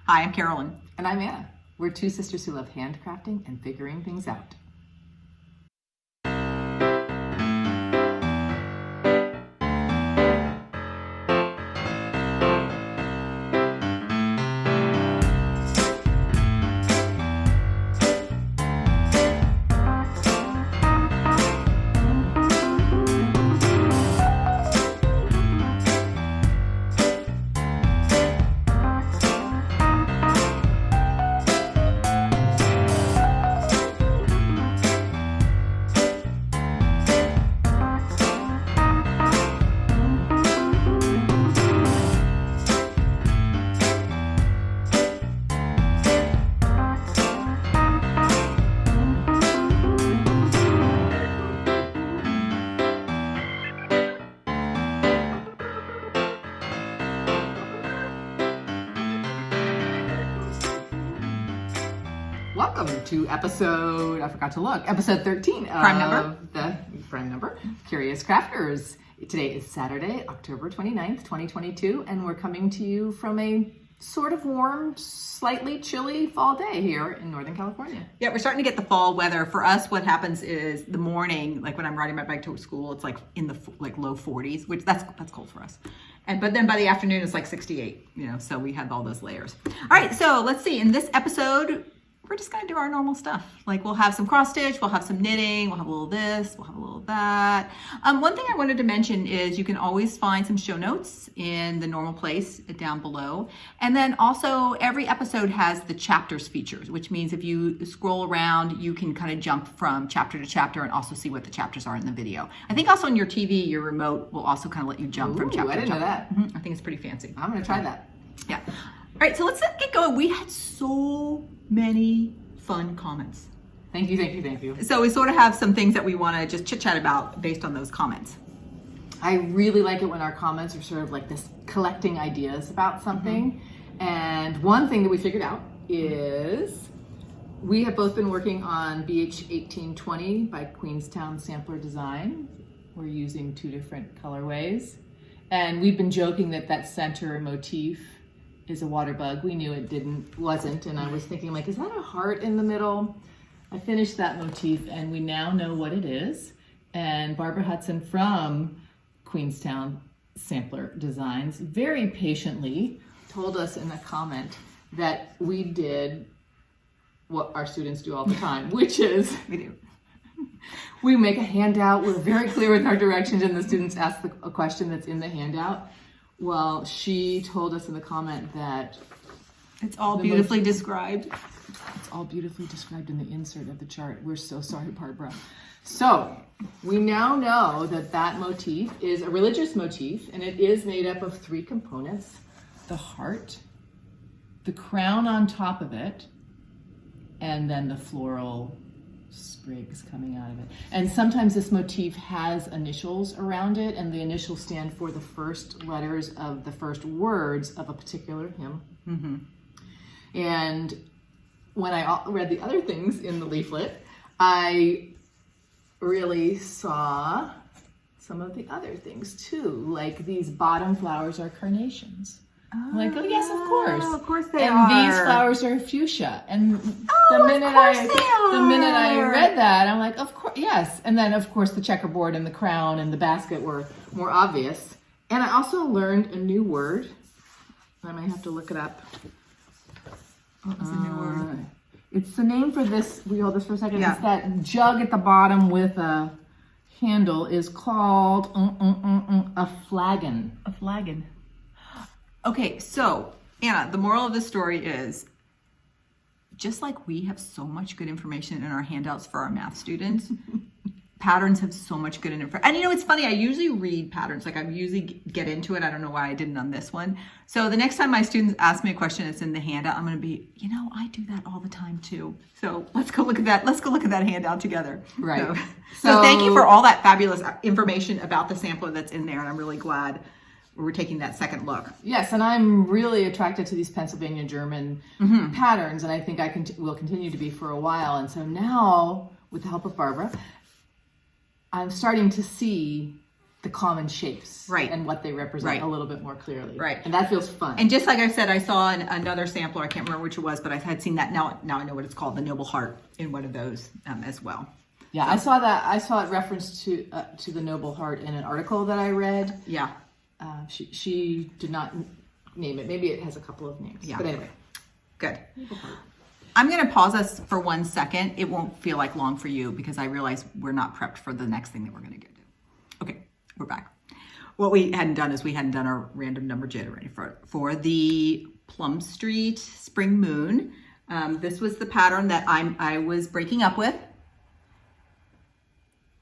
Hi, I'm Carolyn. And I'm Anna. We're two sisters who love handcrafting and figuring things out. Welcome to episode, I forgot to look, episode 13 of the prime number, Curious Crafters. Today is Saturday, October 29th, 2022, and we're coming to you from a sort of warm, slightly chilly fall day here in Northern California. Yeah, we're starting to get the fall weather. For us, what happens is the morning, like when I'm riding my bike to school, it's like in the low 40s, which that's cold for us. But then by the afternoon, it's like 68, so we have all those layers. All right, so let's see. In this episode, we're just gonna do our normal stuff. Like we'll have some cross stitch, we'll have some knitting, we'll have a little of this, we'll have a little of that. One thing I wanted to mention is you can always find some show notes in the normal place down below. And then also every episode has the chapters features, which means if you scroll around, you can kind of jump from chapter to chapter and also see what the chapters are in the video. I think also on your TV, your remote will also kind of let you jump from chapter to chapter. I didn't know that. I think it's pretty fancy. I'm gonna try that. Yeah. All right, so let's get going. We had so many fun comments. Thank you. So we sort of have some things that we want to just chit-chat about based on those comments. I really like it when our comments are sort of like this collecting ideas about something. And one thing that we figured out is we have both been working on BH 1820 by Queenstown Sampler Design. We're using two different colorways. And we've been joking that center motif is a water bug. We knew it wasn't, and I was thinking like, is that a heart in the middle? I finished that motif and we now know what it is. And Barbara Hudson from Queenstown Sampler Designs very patiently told us in a comment that we did what our students do all the time, which is we make a handout, we're very clear with our directions, and the students ask a question that's in the handout. Well, she told us in the comment that it's all beautifully described. It's all beautifully described in the insert of the chart. We're so sorry, Barbara. So we now know that motif is a religious motif, and it is made up of three components: the heart, the crown on top of it, and then the floral sprigs coming out of it. And sometimes this motif has initials around it, and the initials stand for the first letters of the first words of a particular hymn. And when I read the other things in the leaflet, I really saw some of the other things too, like these bottom flowers are carnations. I'm like, oh yes, of course. Of course they are. And these flowers are fuchsia. And the minute I read that, I'm like, of course, yes. And then of course the checkerboard and the crown and the basket were more obvious. And I also learned a new word. I might have to look it up. What was the new word? It's the name for this, we hold this for a second. Yeah. It's that jug at the bottom with a handle is called a flagon. A flagon. Okay, so Anna, the moral of the story is just like we have so much good information in our handouts for our math students, patterns have so much good information. And it's funny, I usually read patterns, like I usually get into it. I don't know why I didn't on this one. So the next time my students ask me a question that's in the handout, I'm gonna be, I do that all the time too. So let's go look at that. Let's go look at that handout together. Right. So thank you for all that fabulous information about the sampler that's in there. And I'm really glad we're taking that second look. Yes, and I'm really attracted to these Pennsylvania German patterns, and I think I will continue to be for a while. And so now, with the help of Barbara, I'm starting to see the common shapes Right. and what they represent Right. a little bit more clearly. Right. And that feels fun. And just like I said, I saw another sampler. I can't remember which it was, but I had seen that. Now I know what it's called, the Noble Heart, in one of those as well. Yeah, I saw that. I saw it referenced to the Noble Heart in an article that I read. Yeah. She did not name it. Maybe it has a couple of names. Yeah. But anyway. Good. Noble Heart. I'm going to pause us for 1 second. It won't feel like long for you because I realize we're not prepped for the next thing that we're going to get to. Okay, we're back. What we hadn't done is we hadn't done our random number generator for the Plum Street Spring Moon. This was the pattern that I was breaking up with.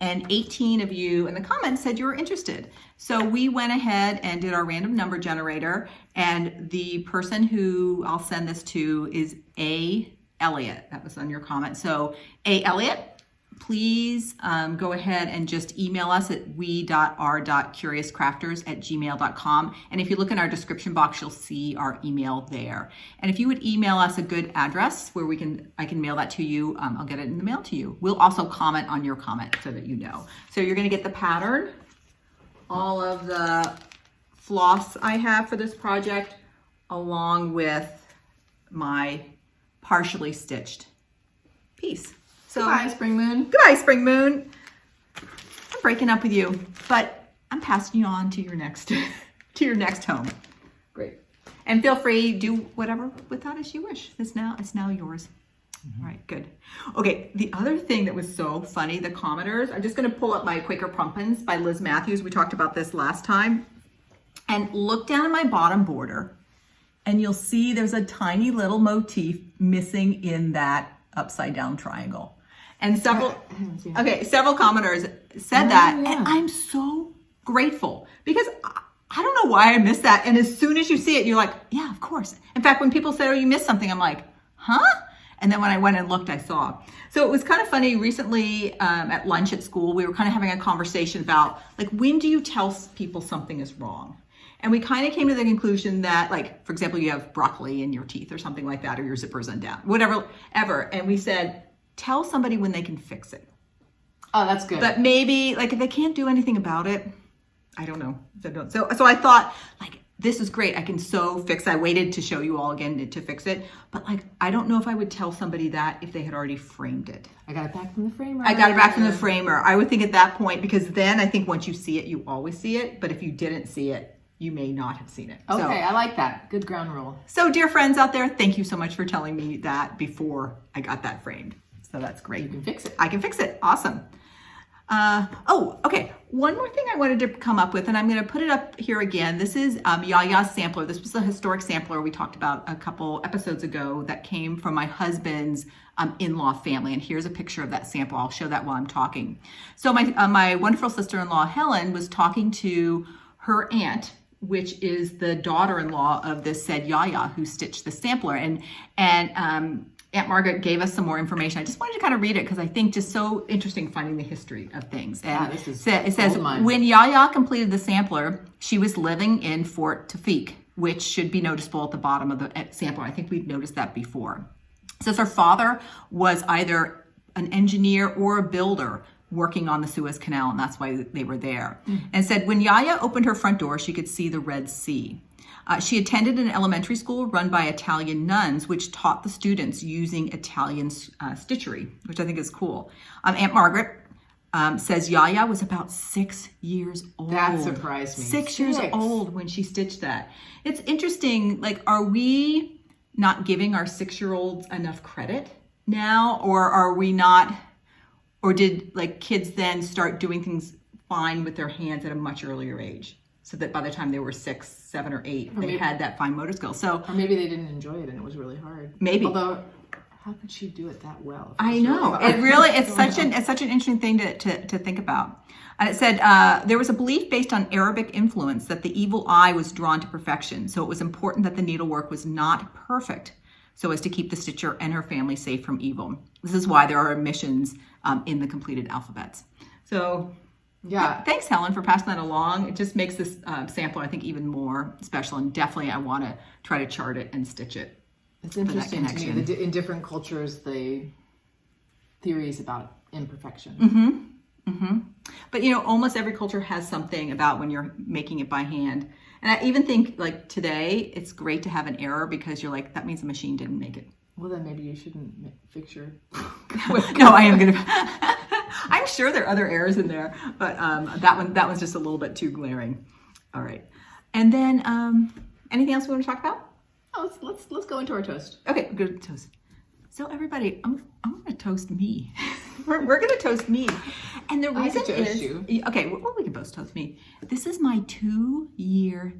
And 18 of you in the comments said you were interested. So we went ahead and did our random number generator. And the person who I'll send this to is A. Elliott. That was on your comment. So A. Elliott, please go ahead and just email us at we.r.curiouscrafters@gmail.com. And if you look in our description box, you'll see our email there. And if you would email us a good address where I can mail that to you, I'll get it in the mail to you. We'll also comment on your comment so that you know. So you're going to get the pattern, all of the floss I have for this project, along with my partially stitched piece. So Goodbye, Spring Moon. Goodbye, Spring Moon. I'm breaking up with you, but I'm passing you on to your next home. Great. And feel free, do whatever with that as you wish. It's now yours. All right, good. Okay, the other thing that was so funny, the commenters, I'm just going to pull up my Quaker Pumpkins by Liz Matthews. We talked about this last time. And look down at my bottom border, and you'll see there's a tiny little motif missing in that upside down triangle. And several commenters said that, and I'm so grateful because I don't know why I missed that. And as soon as you see it, you're like, yeah, of course. In fact, when people say, oh, you missed something, I'm like, huh? And then when I went and looked, I saw. So it was kind of funny recently at lunch at school, we were kind of having a conversation about like, when do you tell people something is wrong? And we kind of came to the conclusion that, like, for example, you have broccoli in your teeth or something like that, or your zipper's undone, whatever, ever. And we said, tell somebody when they can fix it. Oh, that's good. But maybe, like, if they can't do anything about it, I don't know. So I thought, like, this is great. I can so fix it. I waited to show you all again to fix it. But, like, I don't know if I would tell somebody that if they had already framed it. I got it back from the framer. I would think at that point, because then I think once you see it, you always see it. But if you didn't see it, you may not have seen it. Okay, I like that. Good ground rule. So, dear friends out there, thank you so much for telling me that before I got that framed. So that's great. You can fix it. I can fix it. Awesome. Okay. One more thing I wanted to come up with, and I'm going to put it up here again. This is Yaya's sampler. This was a historic sampler we talked about a couple episodes ago that came from my husband's in-law family. And here's a picture of that sample. I'll show that while I'm talking. So my wonderful sister-in-law, Helen, was talking to her aunt, which is the daughter-in-law of this said Yaya who stitched the sampler. And Aunt Margaret gave us some more information. I just wanted to kind of read it because I think just so interesting finding the history of things. And this is it says, when Yaya completed the sampler, she was living in Fort Tafik, which should be noticeable at the bottom of the sampler. I think we've noticed that before. It says her father was either an engineer or a builder working on the Suez Canal, and that's why they were there. And said, when Yaya opened her front door, she could see the Red Sea. She attended an elementary school run by Italian nuns, which taught the students using Italian stitchery, which I think is cool. Aunt Margaret says Yaya was about 6 years old. That surprised me. 6 years old when she stitched that. It's interesting, like, are we not giving our 6-year-olds enough credit now, or are we not? Or did like kids then start doing things fine with their hands at a much earlier age, so that by the time they were 6, 7, or 8, they had that fine motor skill? So, or maybe they didn't enjoy it and it was really hard. Maybe. Although, how could she do it that well? I know it's such an interesting thing to think about. And it said there was a belief based on Arabic influence that the evil eye was drawn to perfection. So it was important that the needlework was not perfect, so as to keep the stitcher and her family safe from evil. This is why there are omissions in the completed alphabets. So yeah, thanks Helen for passing that along. It just makes this sampler, I think, even more special, and definitely I want to try to chart it and stitch it. It's interesting to me that in different cultures, the theories about imperfection. But you know, almost every culture has something about when you're making it by hand. And I even think like today, it's great to have an error because you're like, that means the machine didn't make it. Well, then maybe you shouldn't fix your... No, I am going to... I'm sure there are other errors in there, but that one's just a little bit too glaring. All right. And then anything else we want to talk about? Oh, let's go into our toast. Okay, good toast. So everybody, I'm going to toast me. we're going to toast me. And the reason is... You. Okay, well, we can both toast me. This is my 2-year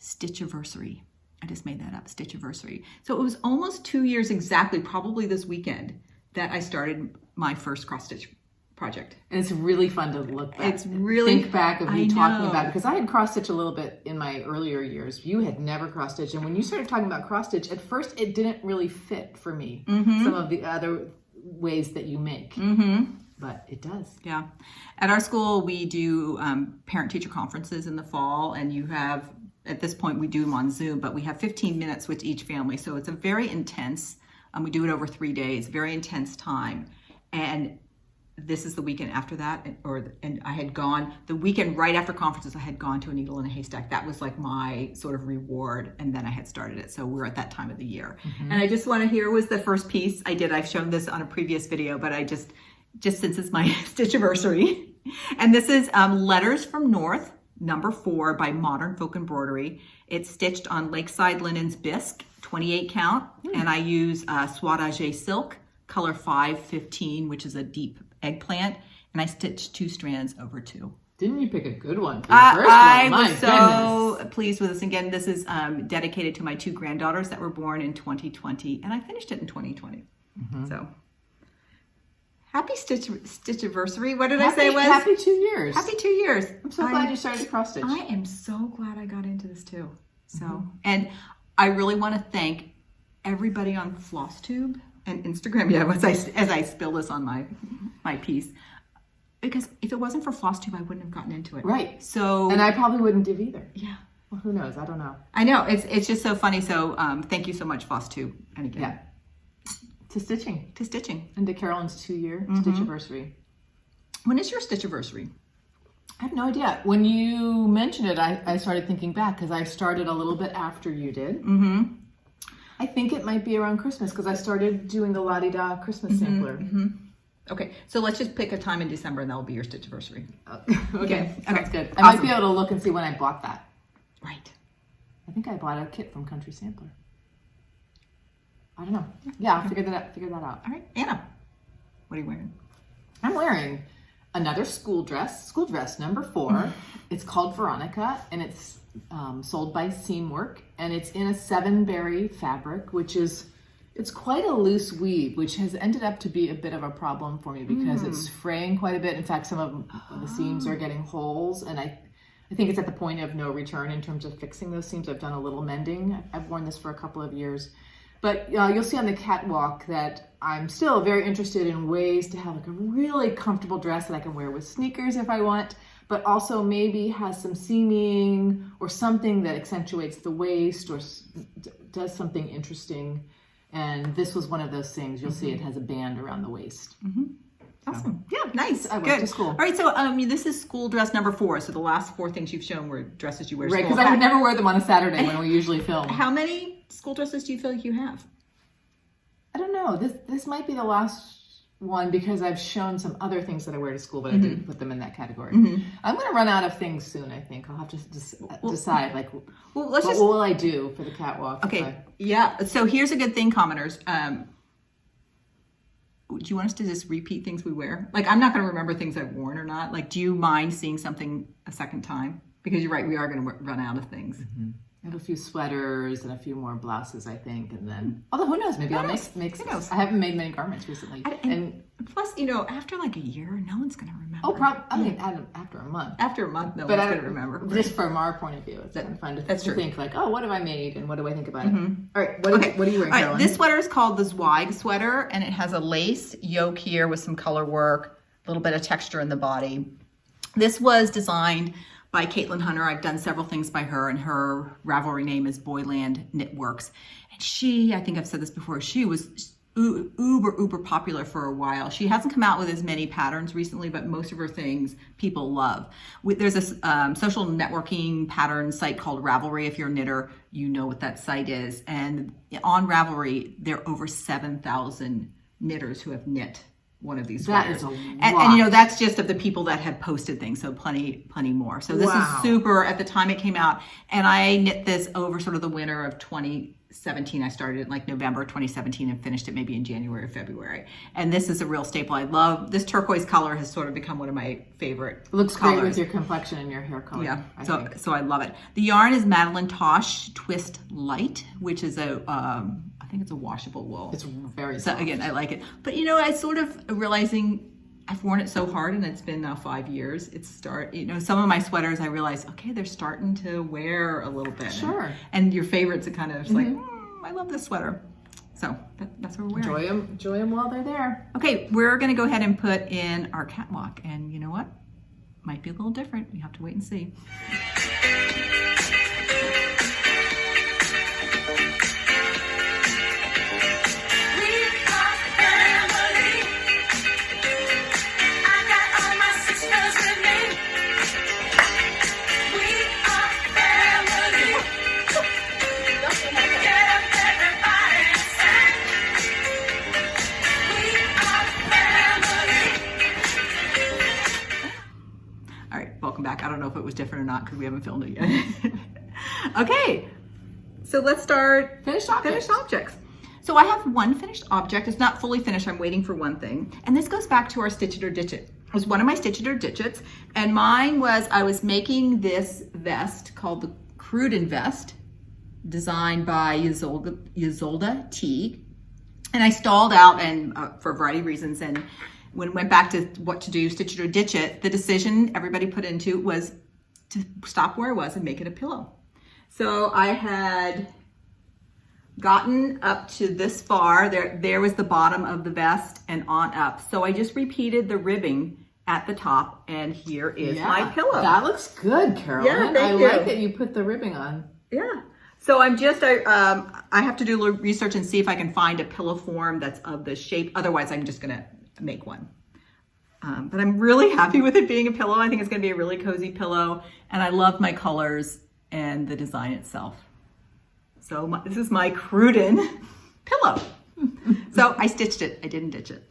Stitchiversary. I just made that up, Stitchiversary. So it was almost 2 years exactly, probably this weekend, that I started my first cross-stitch project. And it's really fun to look back. It's really... Think back of you talking about it. Because I had cross-stitch a little bit in my earlier years. You had never cross-stitched. And when you started talking about cross-stitch, at first it didn't really fit for me. Some of the other ways that you make. But it does. Yeah. At our school, we do parent-teacher conferences in the fall. And you have... At this point, we do them on Zoom, but we have 15 minutes with each family. So it's a very intense, we do it over 3 days, very intense time. And this is the weekend after that, and I had gone, the weekend right after conferences, I had gone to a needle in a haystack. That was like my sort of reward, and then I had started it. So we're at that time of the year. And I just want to, here was the first piece I did. I've shown this on a previous video, but I just since it's my Stitchiversary. And this is Letters from North, number 4 by Modern Folk Embroidery. It's stitched on Lakeside Linens Bisque, 28 count, and I use Soie silk, color 515, which is a deep eggplant, and I stitched 2 strands over 2. Didn't you pick a good one for your first one? I was so pleased with this. Again, this is dedicated to my 2 granddaughters that were born in 2020, and I finished it in 2020. So. Happy Stitchiversary. What did I say was? Happy 2 years. Happy 2 years. I'm so glad you started cross stitch. I am so glad I got into this too. So, and I really want to thank everybody on FlossTube and Instagram. Yeah, as I spill this on my piece, because if it wasn't for FlossTube, I wouldn't have gotten into it. Right. So, and I probably wouldn't have either. Yeah. Well, who knows? I don't know. I know it's just so funny. So, thank you so much, FlossTube. And again. Yeah. To stitching. To stitching. And to Carolyn's 2-year Stitchiversary. When is your Stitchiversary? I have no idea. When you mentioned it, I started thinking back because I started a little bit after you did. I think it might be around Christmas because I started doing the La-Di-Da Christmas sampler. Okay, so let's just pick a time in December and that'll be your Stitchiversary. Okay, sounds good. I might be able to look and see when I bought that. Right. I think I bought a kit from Country Sampler. I don't know. Yeah, I'll figure that out. All right, Anna, what are you wearing? I'm wearing another school dress number 4. It's called Veronica, and it's sold by Seamwork, and it's in a 7-berry fabric, which is, it's quite a loose weave, which has ended up to be a bit of a problem for me because it's fraying quite a bit. In fact, some of the seams are getting holes, and I think it's at the point of no return in terms of fixing those seams. I've done a little mending. I've worn this for a couple of years. But you'll see on the catwalk that I'm still very interested in ways to have like a really comfortable dress that I can wear with sneakers if I want, but also maybe has some seaming or something that accentuates the waist or does something interesting. And this was one of those things. You'll see it has a band around the waist. Awesome. Yeah, nice. I went to school. All right, so this is school dress number 4. So the last 4 things you've shown were dresses you wear to school. Right, because I would never wear them on a Saturday when we usually film. How many school dresses do you feel like you have? I don't know. This might be the last one because I've shown some other things that I wear to school, but I didn't put them in that category. I'm going to run out of things soon, I think. I'll have to decide, like, what will I do for the catwalk? Okay, yeah. So here's a good thing, commenters. Do you want us to just repeat things we wear? Like, I'm not going to remember things I've worn or not. Like, do you mind seeing something a second time? Because you're right, we are going to run out of things. I have a few sweaters and a few more blouses, I think, and then, although who knows, maybe I'll make who knows? I haven't made many garments recently. And plus, after like a year, no one's going to remember. Oh, probably. I mean, after a month. After a month, no one's going to remember. Just from our point of view, it's kind of fun to think like, oh, what have I made and what do I think about it? All right, what are you wearing, Carolyn? This sweater is called the Zweig sweater, and it has a lace yoke here with some color work, a little bit of texture in the body. This was designed by Caitlin Hunter. I've done several things by her, and her Ravelry name is Boyland Knitworks. And she, I think I've said this before, it uber popular for a while. She hasn't come out with as many patterns recently, but most of her things people love. There's a social networking pattern site called Ravelry. If you're a knitter, you know what that site is. And on Ravelry, there are over 7,000 knitters who have knit one of these sweaters. That is a lot. And you know, that's just of the people that have posted things, so plenty more. So this is super, at the time it came out, and I knit this over sort of the winter of 2017. I started in like November 2017 and finished it maybe in January or February. And this is a real staple. I love this turquoise color, has sort of become one of my favorite Looks colors. great with your complexion and your hair color. Yeah, so I love it. The yarn is Madeline Tosh Twist Light, which is I think it's a washable wool. It's very so soft. Again, I like it. But you know, I sort of realizing I've worn it so hard, and it's been now 5 years. Some of my sweaters I realized, okay, they're starting to wear a little bit. Sure. And your favorites are kind of like, I love this sweater. So that's what we're wearing. Enjoy them while they're there. Okay, we're gonna go ahead and put in our catwalk, and you know what? Might be a little different. We have to wait and see. Back. I don't know if it was different or not because we haven't filmed it yet. Okay, so let's start finished objects. So I have one finished object. It's not fully finished. I'm waiting for one thing. And this goes back to our Stitch It or Ditch It. It was one of my Stitch It or Ditch It's. And mine was, I was making this vest called the Cruden vest, designed by Ysolda Teague. And I stalled out and for a variety of reasons. And when it went back to what to do, Stitch It or Ditch It, the decision everybody put into was to stop where I was and make it a pillow. So I had gotten up to this far. There was the bottom of the vest and on up. So I just repeated the ribbing at the top, and here is my pillow. That looks good, Carolyn. Yeah, thank you. I like that you put the ribbing on. Yeah. So I'm just, I have to do a little research and see if I can find a pillow form that's of the shape. Otherwise, I'm just gonna make one. But I'm really happy with it being a pillow. I think it's gonna be a really cozy pillow, and I love my colors and the design itself. So this is my Cruden pillow. So I stitched it, I didn't ditch it.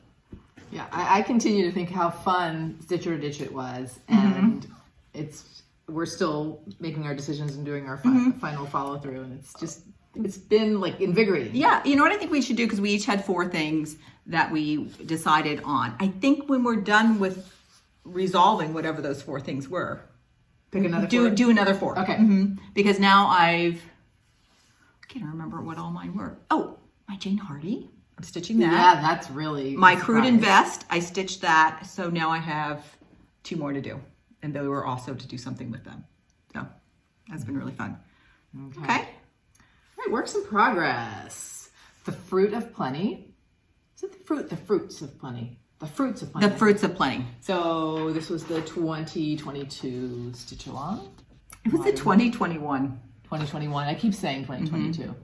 Yeah, I continue to think how fun Stitch It or Ditch It was, and we're still making our decisions and doing our final follow through, and it's been like invigorating. Yeah, you know what I think we should do, because we each had 4 things that we decided on. I think when we're done with resolving whatever those 4 things were, pick another 4. Do another 4. Okay. Because now I can't remember what all mine were. Oh, my Jane Hardy. I'm stitching that. Yeah, that's really my Cruden vest. I stitched that, so now I have 2 more to do, and they were also to do something with them. So that's been really fun. Okay. All right, works in progress. The Fruit of Plenty. Is it the fruit? The Fruits of Plenty. The Fruits of Plenty. The Fruits of Plenty. So this was the 2022 stitch along. It was the 2021. 2021. I keep saying 2022.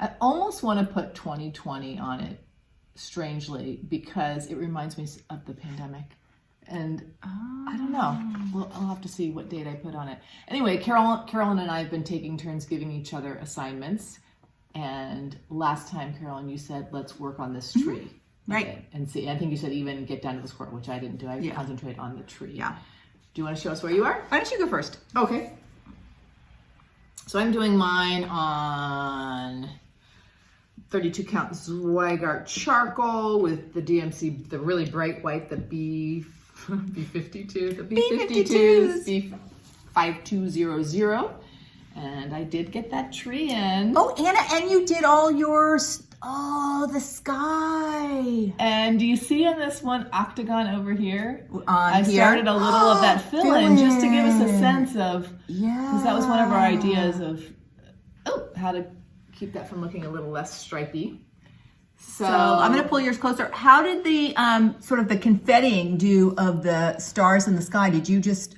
I almost want to put 2020 on it, strangely, because it reminds me of the pandemic. And I don't know. Well, I'll have to see what date I put on it. Anyway, Carolyn and I have been taking turns giving each other assignments. And last time, Carolyn, you said, let's work on this tree. Right. And see, I think you said even get down to the squirt, which I didn't do. I concentrate on the tree. Yeah. Do you want to show us where you are? Why don't you go first? Okay. So I'm doing mine on 32 count Zweigart charcoal with the DMC, the really bright white, the B52, the B52s, B5200. And I did get that tree in. Oh, Anna, and you did all yours. Oh, the sky. And do you see on this one octagon over here? I started a little of that fill-in just to give us a sense of, because that was one of our ideas of how to keep that from looking a little less stripy. So I'm going to pull yours closer. How did the sort of the confettiing do of the stars in the sky? Did you just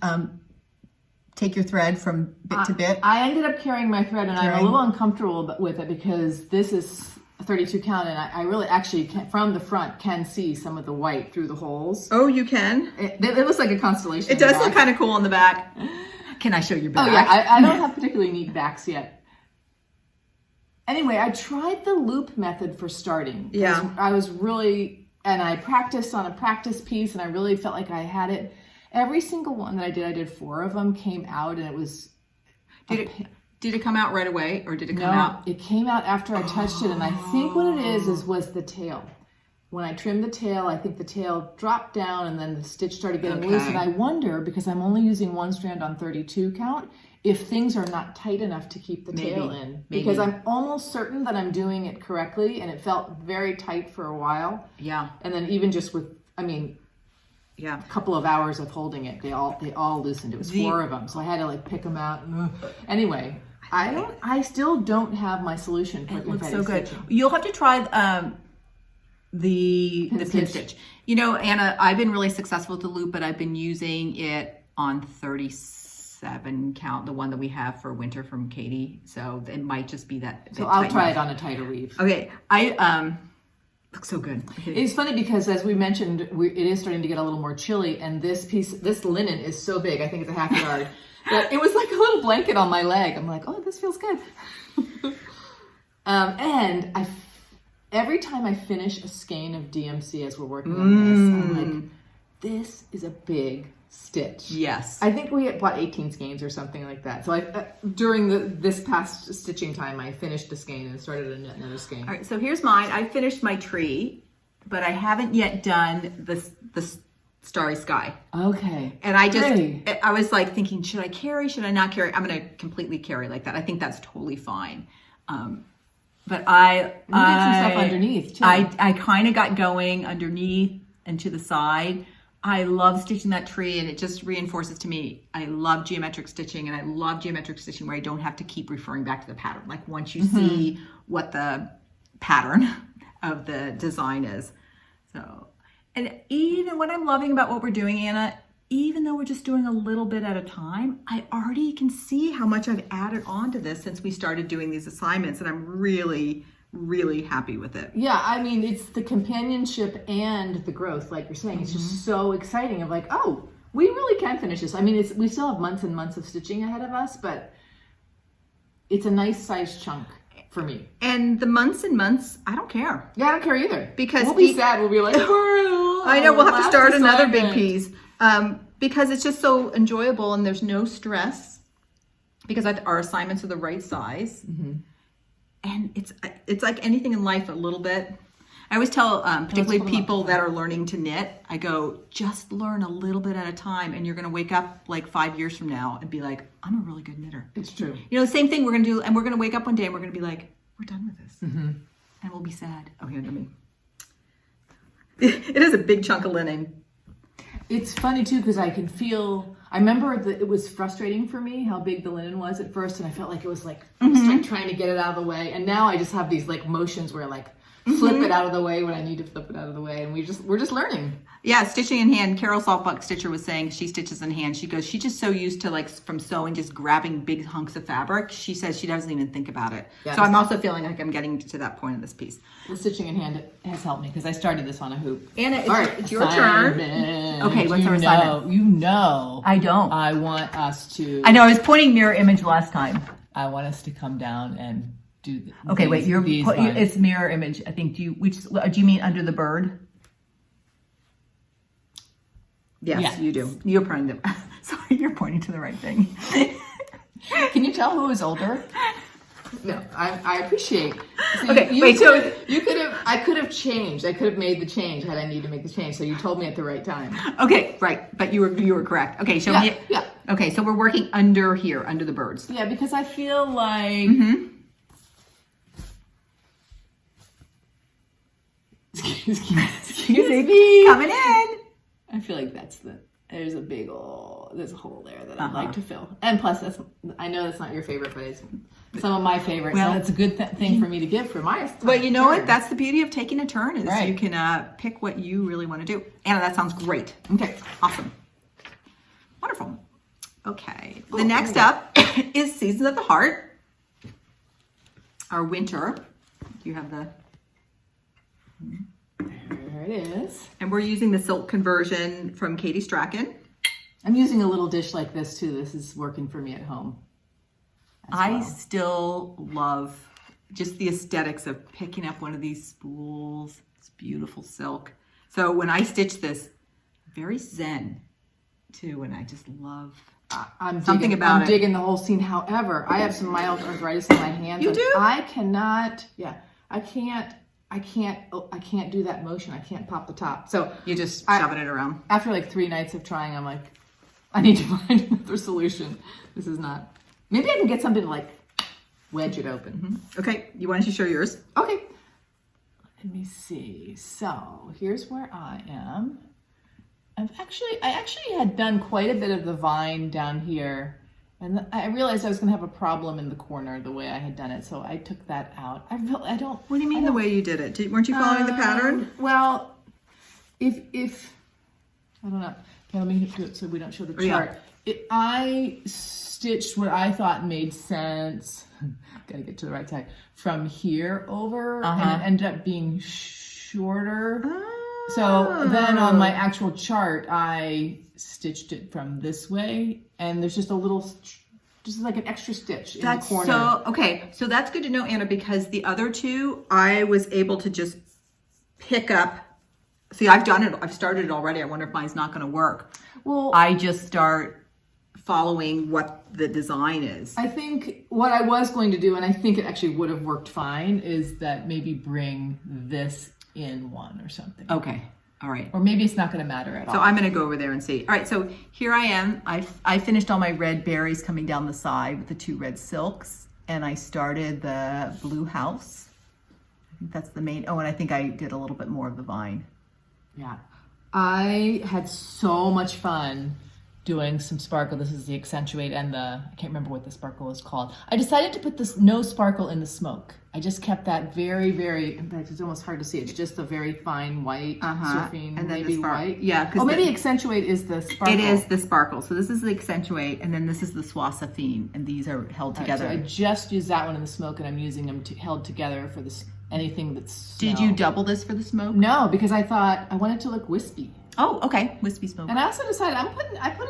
take your thread from bit to bit? I ended up carrying my thread, and I'm a little uncomfortable with it because this is a 32 count, and I really actually from the front can see some of the white through the holes. Oh, you can? It looks like a constellation. It does look kind of cool on the back. Can I show your back? Oh yeah, I don't have particularly neat backs yet. Anyway, I tried the loop method for starting. Yeah. I was really, and I practiced on a practice piece, and I really felt like I had it. Every single one that I did 4 of them, came out, and it was... Did it come out right away, or did it come out? No, it came out after I touched it, and I think what it was the tail. When I trimmed the tail, I think the tail dropped down, and then the stitch started getting loose, and I wonder, because I'm only using 1 strand on 32 count, if things are not tight enough to keep the tail in. Because I'm almost certain that I'm doing it correctly, and it felt very tight for a while. Yeah. And then even just with, yeah, a couple of hours of holding it, they all loosened. It was 4 of them, so I had to like pick them out. Anyway, I still don't have my solution for it looks so confetti good. stitching. You'll have to try the pin stitch. You know, Anna, I've been really successful with the loop, but I've been using it on 37 count, the one that we have for winter from Katie. So it might just be that. So I'll try it on a tighter weave. Okay, looks so good. It's funny because, as we mentioned, it is starting to get a little more chilly, and this linen is so big. I think it's a half yard. That it was like a little blanket on my leg. I'm like, oh, this feels good. And every time I finish a skein of DMC as we're working on this, I'm like, this is a big stitch. Yes. I think we bought 18 skeins or something like that. So during this past stitching time, I finished a skein and started another skein. All right, so here's mine. I finished my tree, but I haven't yet done the starry sky. Okay. And I was like thinking, should I carry? Should I not carry? I'm going to completely carry like that. I think that's totally fine. But I did some stuff underneath too. I kind of got going underneath and to the side. I love stitching that tree, and it just reinforces to me, I love geometric stitching, and I love geometric stitching where I don't have to keep referring back to the pattern. Like once you see what the pattern of the design is. So, and even what I'm loving about what we're doing, Anna, even though we're just doing a little bit at a time, I already can see how much I've added on to this since we started doing these assignments, and I'm really, really happy with it. Yeah, I mean, it's the companionship and the growth, like you're saying. It's just so exciting of like, oh, we really can finish this. I mean, we still have months and months of stitching ahead of us, but it's a nice size chunk for me. And the months and months, I don't care. Yeah, I don't care either. Because we'll be sad. We'll be like, I know, we'll have to start another big piece. Because it's just so enjoyable and there's no stress because our assignments are the right size. And it's like anything in life a little bit. I always tell particularly people that are learning to knit, I go, just learn a little bit at a time, and you're going to wake up like 5 years from now and be like, I'm a really good knitter. It's true. You know, the same thing we're going to do, and we're going to wake up one day and we're going to be like, we're done with this. And we'll be sad. Oh, here, let me. It is a big chunk of linen. It's funny too because I can feel. I remember that it was frustrating for me how big the linen was at first, and I felt like it was like I was trying to get it out of the way. And now I just have these like motions where like flip it out of the way when I need to flip it out of the way, and we're just learning. Yeah, stitching in hand. Carol Saltbuck Stitcher was saying she stitches in hand. She goes, she's just so used to like from sewing, just grabbing big hunks of fabric. She says she doesn't even think about it. Yeah, so I'm also feeling like I'm getting to that point in this piece. The stitching in hand has helped me because I started this on a hoop. Anna, it's your turn. Okay, what's our assignment? You know. I don't. I want us to. I know, I was pointing mirror image last time. I want us to come down and do okay, wait, it's mirror image. I think, do you mean under the bird? Yes, you do. You're pointing to, sorry, you're pointing to the right thing. Can you tell who is older? No, I appreciate. So okay, I could have changed. I could have made the change had I needed to make the change. So you told me at the right time. Okay, right, but you were correct. Okay, so yeah. Okay, so we're working under here, under the birds. Yeah, because I feel like. Excuse me. Coming in. I feel like there's a there's a hole there that I'd like to fill. And plus, I know that's not your favorite, but it's some of my favorites. Well, so it's a good thing for me to give for my. Well, you know what? That's the beauty of taking a turn is you can pick what you really want to do. Anna, that sounds great. Okay, awesome. Wonderful. Okay, the next up is Seasons of the Heart. Our winter. Do you have the There it is. And we're using the silk conversion from Katie Strachan. I'm using a little dish like this too. This is working for me at home. I still love just the aesthetics of picking up one of these spools. It's beautiful silk. So when I stitch this, very zen too, and I just love I'm digging the whole scene. However, I have some mild arthritis in my hands. You do? I cannot. Yeah, I can't do that motion. I can't pop the top. So you just shoving it around. After like 3 nights of trying, I'm like, I need to find another solution. This is not. Maybe I can get something to like wedge it open. Mm-hmm. Okay, you want to show yours? Okay. Let me see. So here's where I am. I actually had done quite a bit of the vine down here, and I realized I was going to have a problem in the corner the way I had done it, so I took that out. I don't. What do you mean the way you did it? Weren't you following the pattern? Well, if I don't know. Okay, let me do it so we don't show the chart. Yeah. I stitched what I thought made sense. Gotta get to the right side. From here over, and it ended up being shorter. So then on my actual chart, I stitched it from this way, and there's just a little, just like an extra stitch in the corner. So that's good to know, Anna, because the other two, I was able to just pick up. See, I've done it. I've started it already. I wonder if mine's not going to work. Well, I just start following what the design is. I think what I was going to do, and I think it actually would have worked fine, is that maybe bring this in one or something. Okay. All right. Or maybe it's not going to matter at all. So I'm going to go over there and see. All right. So here I am. I finished all my red berries coming down the side with the 2 red silks, and I started the blue house. I think that's the main. Oh, and I think I did a little bit more of the vine. Yeah. I had so much fun doing some sparkle. This is the accentuate and I can't remember what the sparkle is called. I decided to put this no sparkle in the smoke. I just kept that very, very, in fact, it's almost hard to see. It's just a very fine white, surfing, and then maybe white. Yeah. Maybe accentuate is the sparkle. It is the sparkle. So this is the accentuate, and then this is the swassafine, and these are held together. Right, so I just used that one in the smoke, and I'm using them held together for this. Anything that's. Did you double this for the smoke? No, because I thought I wanted to look wispy. Oh, okay, wispy smoke. And I also decided I put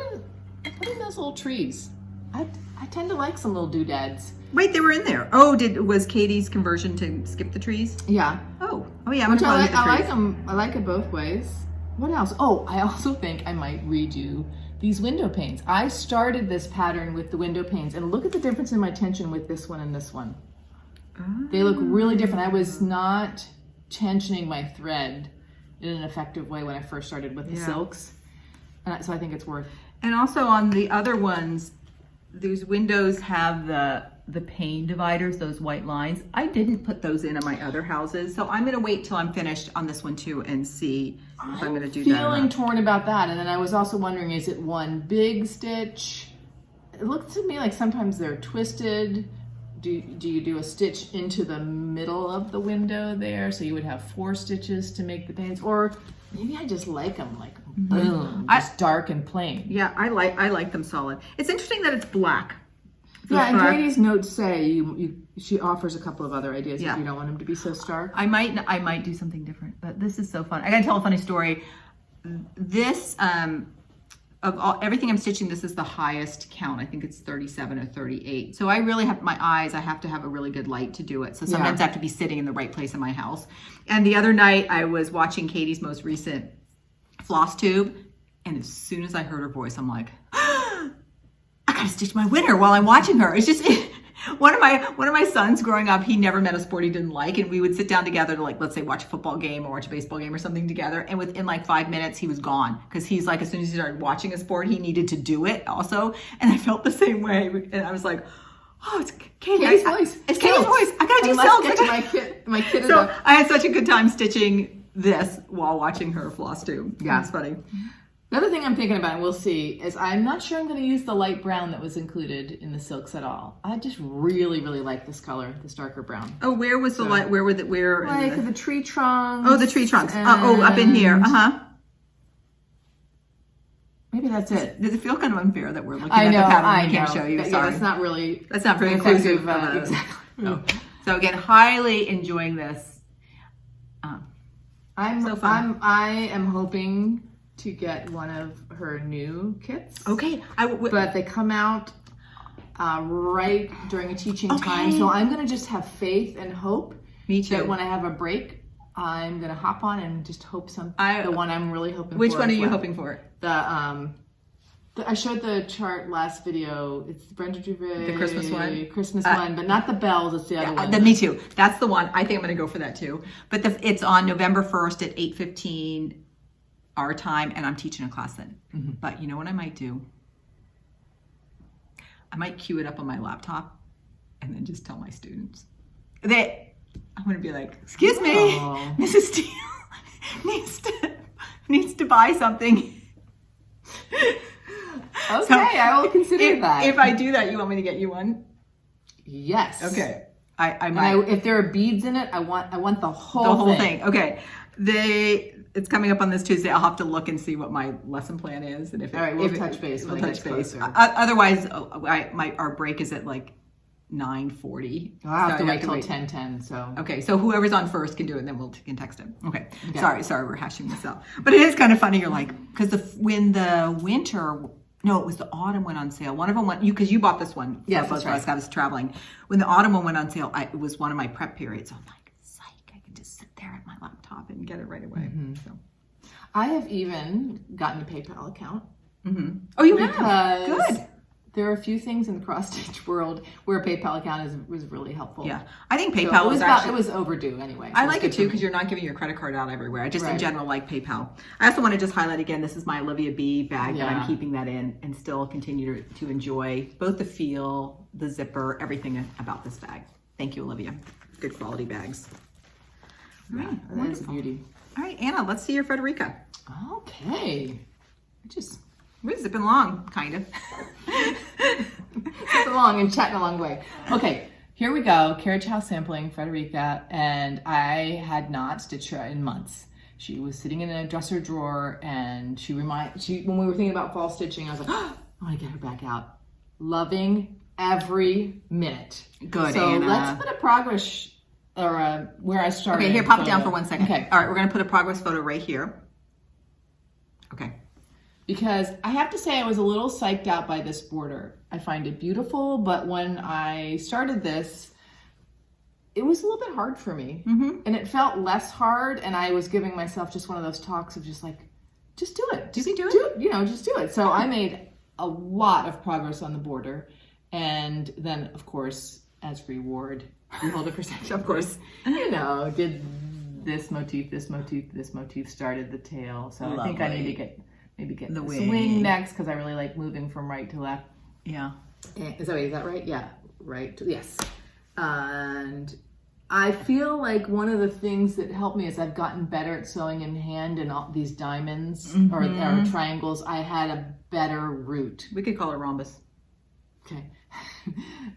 in those little trees. I tend to like some little doodads. Wait, they were in there. Oh, was Katie's conversion to skip the trees? Yeah. Oh yeah. I'm gonna I like them. I like it both ways. What else? Oh, I also think I might redo these window panes. I started this pattern with the window panes, and look at the difference in my tension with this one and this one. They look really different. I was not tensioning my thread in an effective way when I first started with the silks. And so I think it's worth. And also on the other ones, these windows have the pane dividers, those white lines. I didn't put those in my other houses. So I'm going to wait till I'm finished on this one too and see if I'm going to do that. I'm feeling torn about that. And then I was also wondering, is it one big stitch? It looks to me like sometimes they're twisted. Do you do a stitch into the middle of the window there, so you would have 4 stitches to make the panes? Or maybe I just like them like boom, just dark and plain. Yeah, I like them solid. It's interesting that it's black. Yeah, and Katie's notes say she offers a couple of other ideas if you don't want them to be so stark. I might do something different, but this is so fun. I gotta tell a funny story. This of everything I'm stitching, this is the highest count. I think it's 37 or 38. So I really have my eyes, I have to have a really good light to do it. So sometimes I have to be sitting in the right place in my house. And the other night I was watching Katie's most recent FlossTube, and as soon as I heard her voice, I'm like, I gotta stitch my winner while I'm watching her. It's just one of my sons growing up, he never met a sport he didn't like, and we would sit down together to, like, let's say watch a football game or watch a baseball game or something together, and within like 5 minutes he was gone, because he's like, as soon as he started watching a sport he needed to do it also. And I felt the same way, and I was like, oh, it's Katie's voice. It's Katie's voice. I gotta do silks. My kid. So I had such a good time stitching this while watching her FlossTube. Yeah, it's funny. The other thing I'm thinking about, and we'll see, is I'm not sure I'm going to use the light brown that was included in the silks at all. I just really, really like this color, this darker brown. Oh, where was the light? Where? Like the tree trunks. Oh, the tree trunks. Oh, up in here. Maybe that's it. Does it feel kind of unfair that we're looking at the pattern? I can't show you. Sorry. Yeah, that's not very inclusive. Exactly. No. So again, highly enjoying this. I am hoping to get one of her new kits. Okay. But they come out right during a teaching time. So I'm going to just have faith and hope that when I have a break, I'm going to hop on and just hope the one I'm really hoping for. Which one are you hoping for? I showed the chart last video. It's the Embroidery, the Christmas one? Christmas one, but not the bells. It's the other one. Me too. That's the one. I think I'm going to go for that too. But it's on November 1st at 8:15 our time, and I'm teaching a class then. Mm-hmm. But you know what I might do? I might queue it up on my laptop and then just tell my students that I'm going to be like, excuse me, Mrs. Steele needs to buy something. Okay, so I will consider that. If I do that, you want me to get you one? Yes. Okay. I might. If there are beads in it, I want the whole thing. Okay. It's coming up on this Tuesday. I'll have to look and see what my lesson plan is, and we'll touch base. We'll touch base. Otherwise, our break is at like 9:40. I'll have to wait till 10:10. So okay, so whoever's on first can do it, and then we can text him. Okay. Sorry, we're hashing this out, but it is kind of funny. You're like, because when the winter. No, it was the autumn went on sale. One of them went, because you bought this one. Yes, that's right. I was traveling. When the autumn one went on sale, it was one of my prep periods. So I'm like, psych, I can just sit there at my laptop and get it right away. Mm-hmm. So, I have even gotten a PayPal account. Mm-hmm. Oh, you have? Good. There are a few things in the cross-stitch world where a PayPal account was really helpful. Yeah, I think PayPal it was overdue anyway. So I like it too because you're not giving your credit card out everywhere. I just in general like PayPal. I also want to just highlight again, this is my Olivia B bag that I'm keeping that in and still continue to enjoy both the feel, the zipper, everything about this bag. Thank you, Olivia. Good quality bags. All right, that is a beauty. All right, Anna, let's see your Frederica. Okay. We're zipping along, kind of. Zipping along and chatting a long way. Okay, here we go. Carriage house sampling, Frederica, and I had not stitched her in months. She was sitting in a dresser drawer, and when we were thinking about fall stitching, I was like, I want to get her back out. Loving every minute. Good, so Anna. Let's put a progress, or where I started. Okay, here, pop it down for 1 second. Okay. All right, we're going to put a progress photo right here. Okay. Because I have to say I was a little psyched out by this border. I find it beautiful, but when I started this, it was a little bit hard for me. Mm-hmm. And it felt less hard, and I was giving myself just one of those talks of just like, just do it. Just do it. Just do it. So I made a lot of progress on the border. And then, of course, as reward, we hold it for section. Of course. Did this motif, started the tail. So I think I need to get the wing next because I really like moving from right to left. Yeah. Is that right? Yeah. Right. Yes. And I feel like one of the things that helped me is I've gotten better at sewing in hand and all these diamonds or triangles. I had a better route. We could call it rhombus. Okay.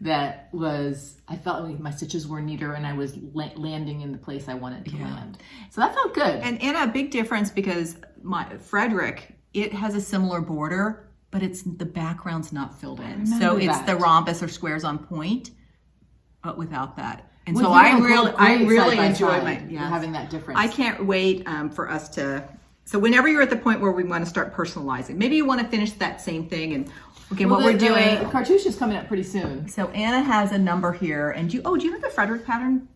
I felt like my stitches were neater and I was landing in the place I wanted to land. So that felt good. And a big difference because my Frederick, it has a similar border, but the background's not filled in. So it's the rhombus or squares on point, but without that. And so I really enjoy having that difference. I can't wait for us to. So whenever you're at the point where we want to start personalizing, maybe you want to finish that same thing and. Okay, what we're doing. The cartouche is coming up pretty soon. So Anna has a number here, and do you have the Frederick pattern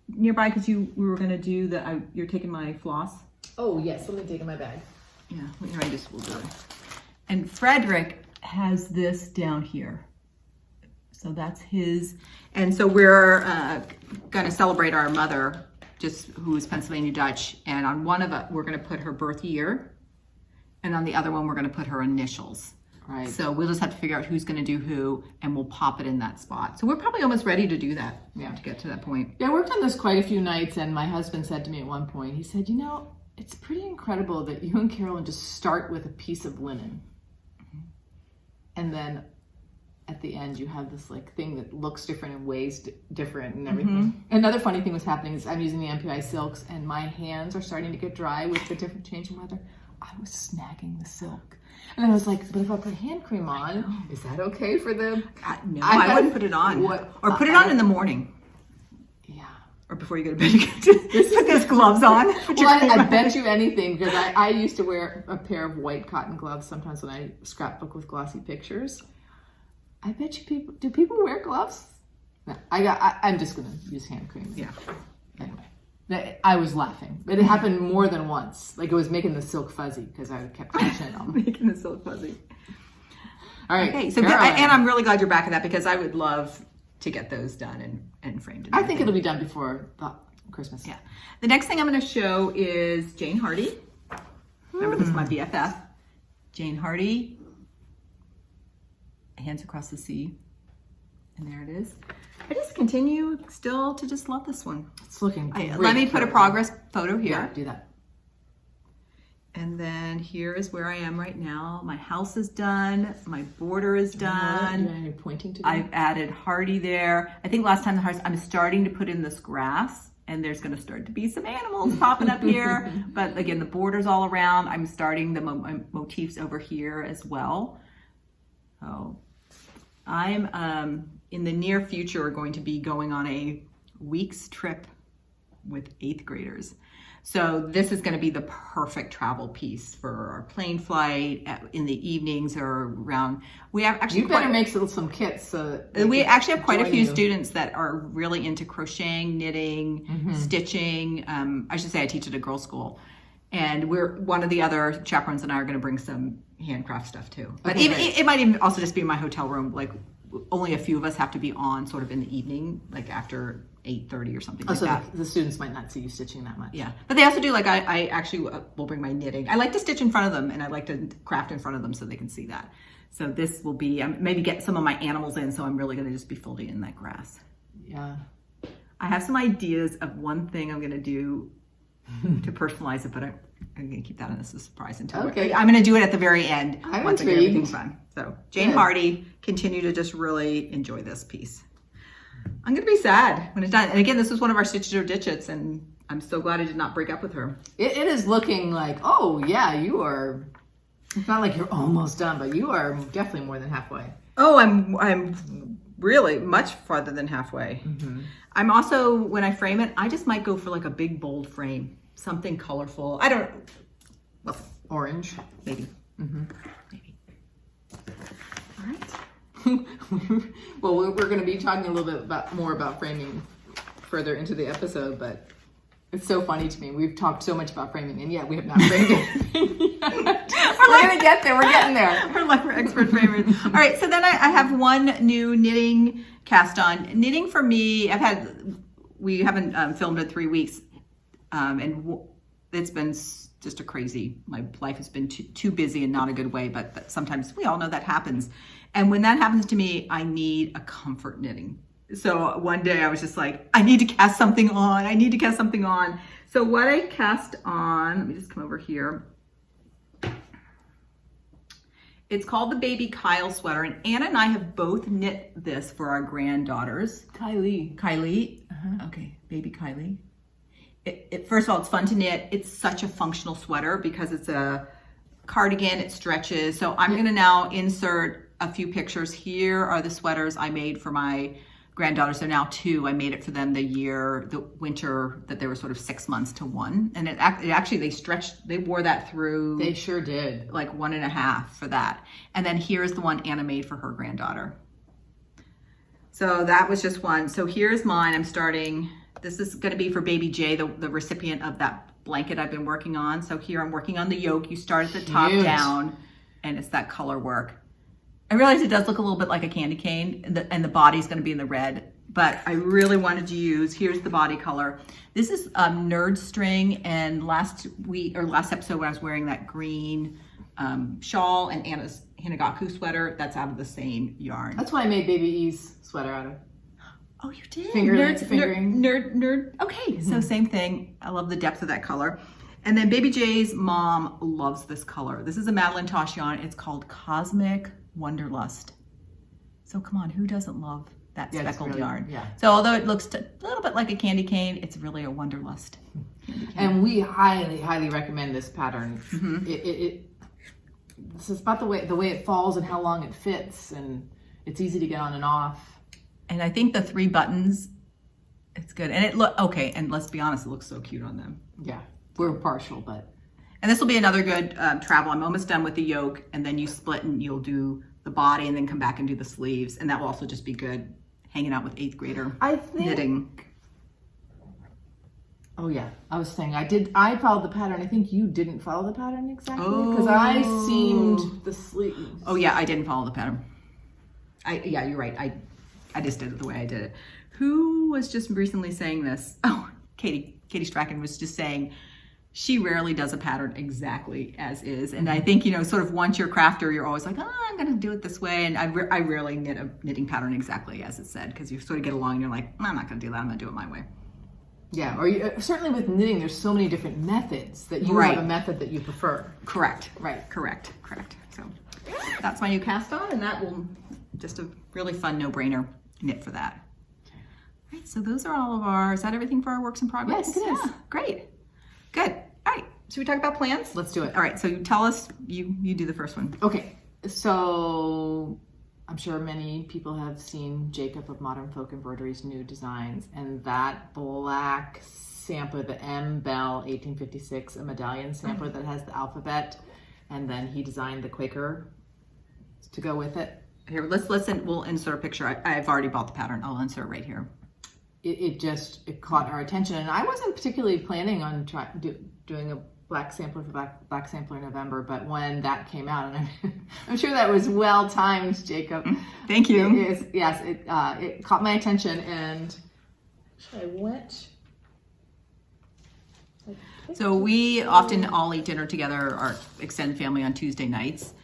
nearby? Because we were going to do you're taking my floss. Oh yes, let me take in my bag. Yeah, we'll do it. And Frederick has this down here. So that's his, and so we're going to celebrate our mother, who is Pennsylvania Dutch, and on one of it we're going to put her birth year, and on the other one we're going to put her initials. Right. So we'll just have to figure out who's going to do who, and we'll pop it in that spot. So we're probably almost ready to do that. Yeah. To get to that point. Yeah, I worked on this quite a few nights, and my husband said to me at one point, he said, it's pretty incredible that you and Carolyn just start with a piece of linen. Mm-hmm. And then at the end you have this thing that looks different and weighs different and everything. Mm-hmm. Another funny thing was happening is I'm using the MPI silks, and my hands are starting to get dry with the different change in weather. I was snagging the silk. And then I was like, but if I put hand cream on, is that okay for them? No, I wouldn't put it on. Or put it on in the morning. Yeah. or before you go to bed, you get to put those gloves on. Well, I bet you anything, because I used to wear a pair of white cotton gloves sometimes when I scrapbook with glossy pictures. I bet you do people wear gloves? No, I'm just gonna use hand cream. Yeah. Anyway, I was laughing, but it happened more than once. Like it was making the silk fuzzy because I kept catching it on. Making the silk fuzzy. All right. Okay, so and I'm really glad you're back at that, because I would love to get those done and framed. I think it'll be done before Christmas. Yeah. The next thing I'm going to show is Jane Hardy. Remember, this is my BFF. Jane Hardy. Hands Across the Sea. And there it is. I just continue still to just love this one. It's looking great. Let me put a progress photo here. Yeah, do that. And then here is where I am right now. My house is done. My border is done. You're pointing to I've added Hardy there. I think last time I'm starting to put in this grass, and there's going to start to be some animals popping up here. But again, the border's all around. I'm starting the motifs over here as well. So I'm in the near future going to be going on a week's trip with 8th graders. So this is going to be the perfect travel piece for our plane flight in the evenings or around. We have actually you better make some kits. So we actually have quite a few students that are really into crocheting, knitting, stitching. I should say I teach at a girls' school, and one of the other chaperones and I are going to bring some handcraft stuff too. But it might even also just be in my hotel room. Like only a few of us have to be on sort of in the evening, like after 8:30 or something like that. The students might not see you stitching that much. Yeah, but they also do, like, I actually will bring my knitting. I like to stitch in front of them, and I like to craft in front of them so they can see that. So this will be, maybe get some of my animals in, so I'm really going to just be folding in that grass. Yeah. I have some ideas of one thing I'm going to do to personalize it, but I'm going to keep that as a surprise until I'm going to do it at the very end. Once I get everything done. So Jane Hardy, continue to just really enjoy this piece. I'm going to be sad when it's done. And again, this was one of our Stitches or Ditchets, and I'm so glad I did not break up with her. It is looking like, oh yeah, you are, it's not like you're almost done, but you are definitely more than halfway. Oh, I'm really much farther than halfway. I'm also, when I frame it, I just might go for like a big bold frame, something colorful. Well, orange, maybe. Maybe. All right. Well, we're going to be talking a little bit more about framing further into the episode, but it's so funny to me. We've talked so much about framing, and yet we have not framed anything yet. We're going to get there. We're getting there. We're like we're expert framers. All right, so then I have one new knitting cast on. Knitting for me, we haven't filmed in 3 weeks, and it's been just a crazy, my life has been too busy in not a good way, but sometimes we all know that happens. And when that happens to me, I need a comfort knitting. So one day I was just like, I need to cast something on. I need to cast something on. So what I cast on, let me just come over here. It's called the Baby Kyle sweater. And Anna and I have both knit this for our granddaughters. Kylie. Okay, baby Kylie. First of all, it's fun to knit. It's such a functional sweater because it's a cardigan, it stretches. So I'm gonna now insert a few pictures. Here are the sweaters I made for my granddaughters. So now 2, I made it for them the winter that they were sort of 6 months to 1. And it actually, they wore that through. They sure did. Like 1.5 for that. And then here's the one Anna made for her granddaughter. So that was just one. So here's mine. I'm starting, this is gonna be for baby Jay, the recipient of that blanket I've been working on. So here I'm working on the yoke. You start at the top down, and it's that color work. I realize it does look a little bit like a candy cane, and the body's going to be in the red, but I really wanted to use, here's the body color. This is nerd string, and last episode when I was wearing that green shawl and Anna's Hinagaku sweater, that's out of the same yarn. That's what I made baby E's sweater out of. Oh, you did? Fingering. Nerd. Okay, so same thing. I love the depth of that color. And then baby Jay's mom loves this color. This is a Madeline Tosh yarn. It's called Cosmic Wonderlust. So come on, who doesn't love that speckled yarn? Yeah. So although it looks a little bit like a candy cane, it's really a Wonderlust. And we highly, highly recommend this pattern. This is about the way it falls and how long it fits, and it's easy to get on and off. And I think the 3 buttons It's good. And it look okay. And let's be honest, it looks so cute on them. Yeah, we're partial, but. And this will be another good travel. I'm almost done with the yoke, and then you split and you'll do the body and then come back and do the sleeves. And that will also just be good hanging out with 8th grader knitting. Oh yeah, I was saying I followed the pattern. I think you didn't follow the pattern exactly because I seamed the sleeves. Oh yeah, I didn't follow the pattern. Yeah, you're right. I just did it the way I did it. Who was just recently saying this? Oh, Katie Strachan was just saying she rarely does a pattern exactly as is. And I think, sort of once you're a crafter, you're always like, oh, I'm going to do it this way. And I rarely knit a knitting pattern exactly as it said, because you sort of get along and you're like, I'm not going to do that. I'm going to do it my way. Yeah, or certainly with knitting, there's so many different methods that you have a method that you prefer. Correct. So that's my new cast on, and that will just a really fun no-brainer knit for that. All right, so those are all of our, is that everything for our works in progress? Yes, it is. Yeah, great. Good. All right, should we talk about plans? Let's do it. All right, so you tell us, you do the first one. Okay, so I'm sure many people have seen Jacob of Modern Folk Embroidery's new designs, and that black sampler, the M. Bell 1856, a medallion sampler that has the alphabet, and then he designed the Quaker to go with it. Here, we'll insert a picture. I've already bought the pattern. I'll insert right here. It caught our attention, and I wasn't particularly planning on doing a black sampler for black sampler in November, but when that came out, and I'm sure that was well timed, Jacob. Thank you. It caught my attention, and I went. So we often all eat dinner together, our extended family, on Tuesday nights.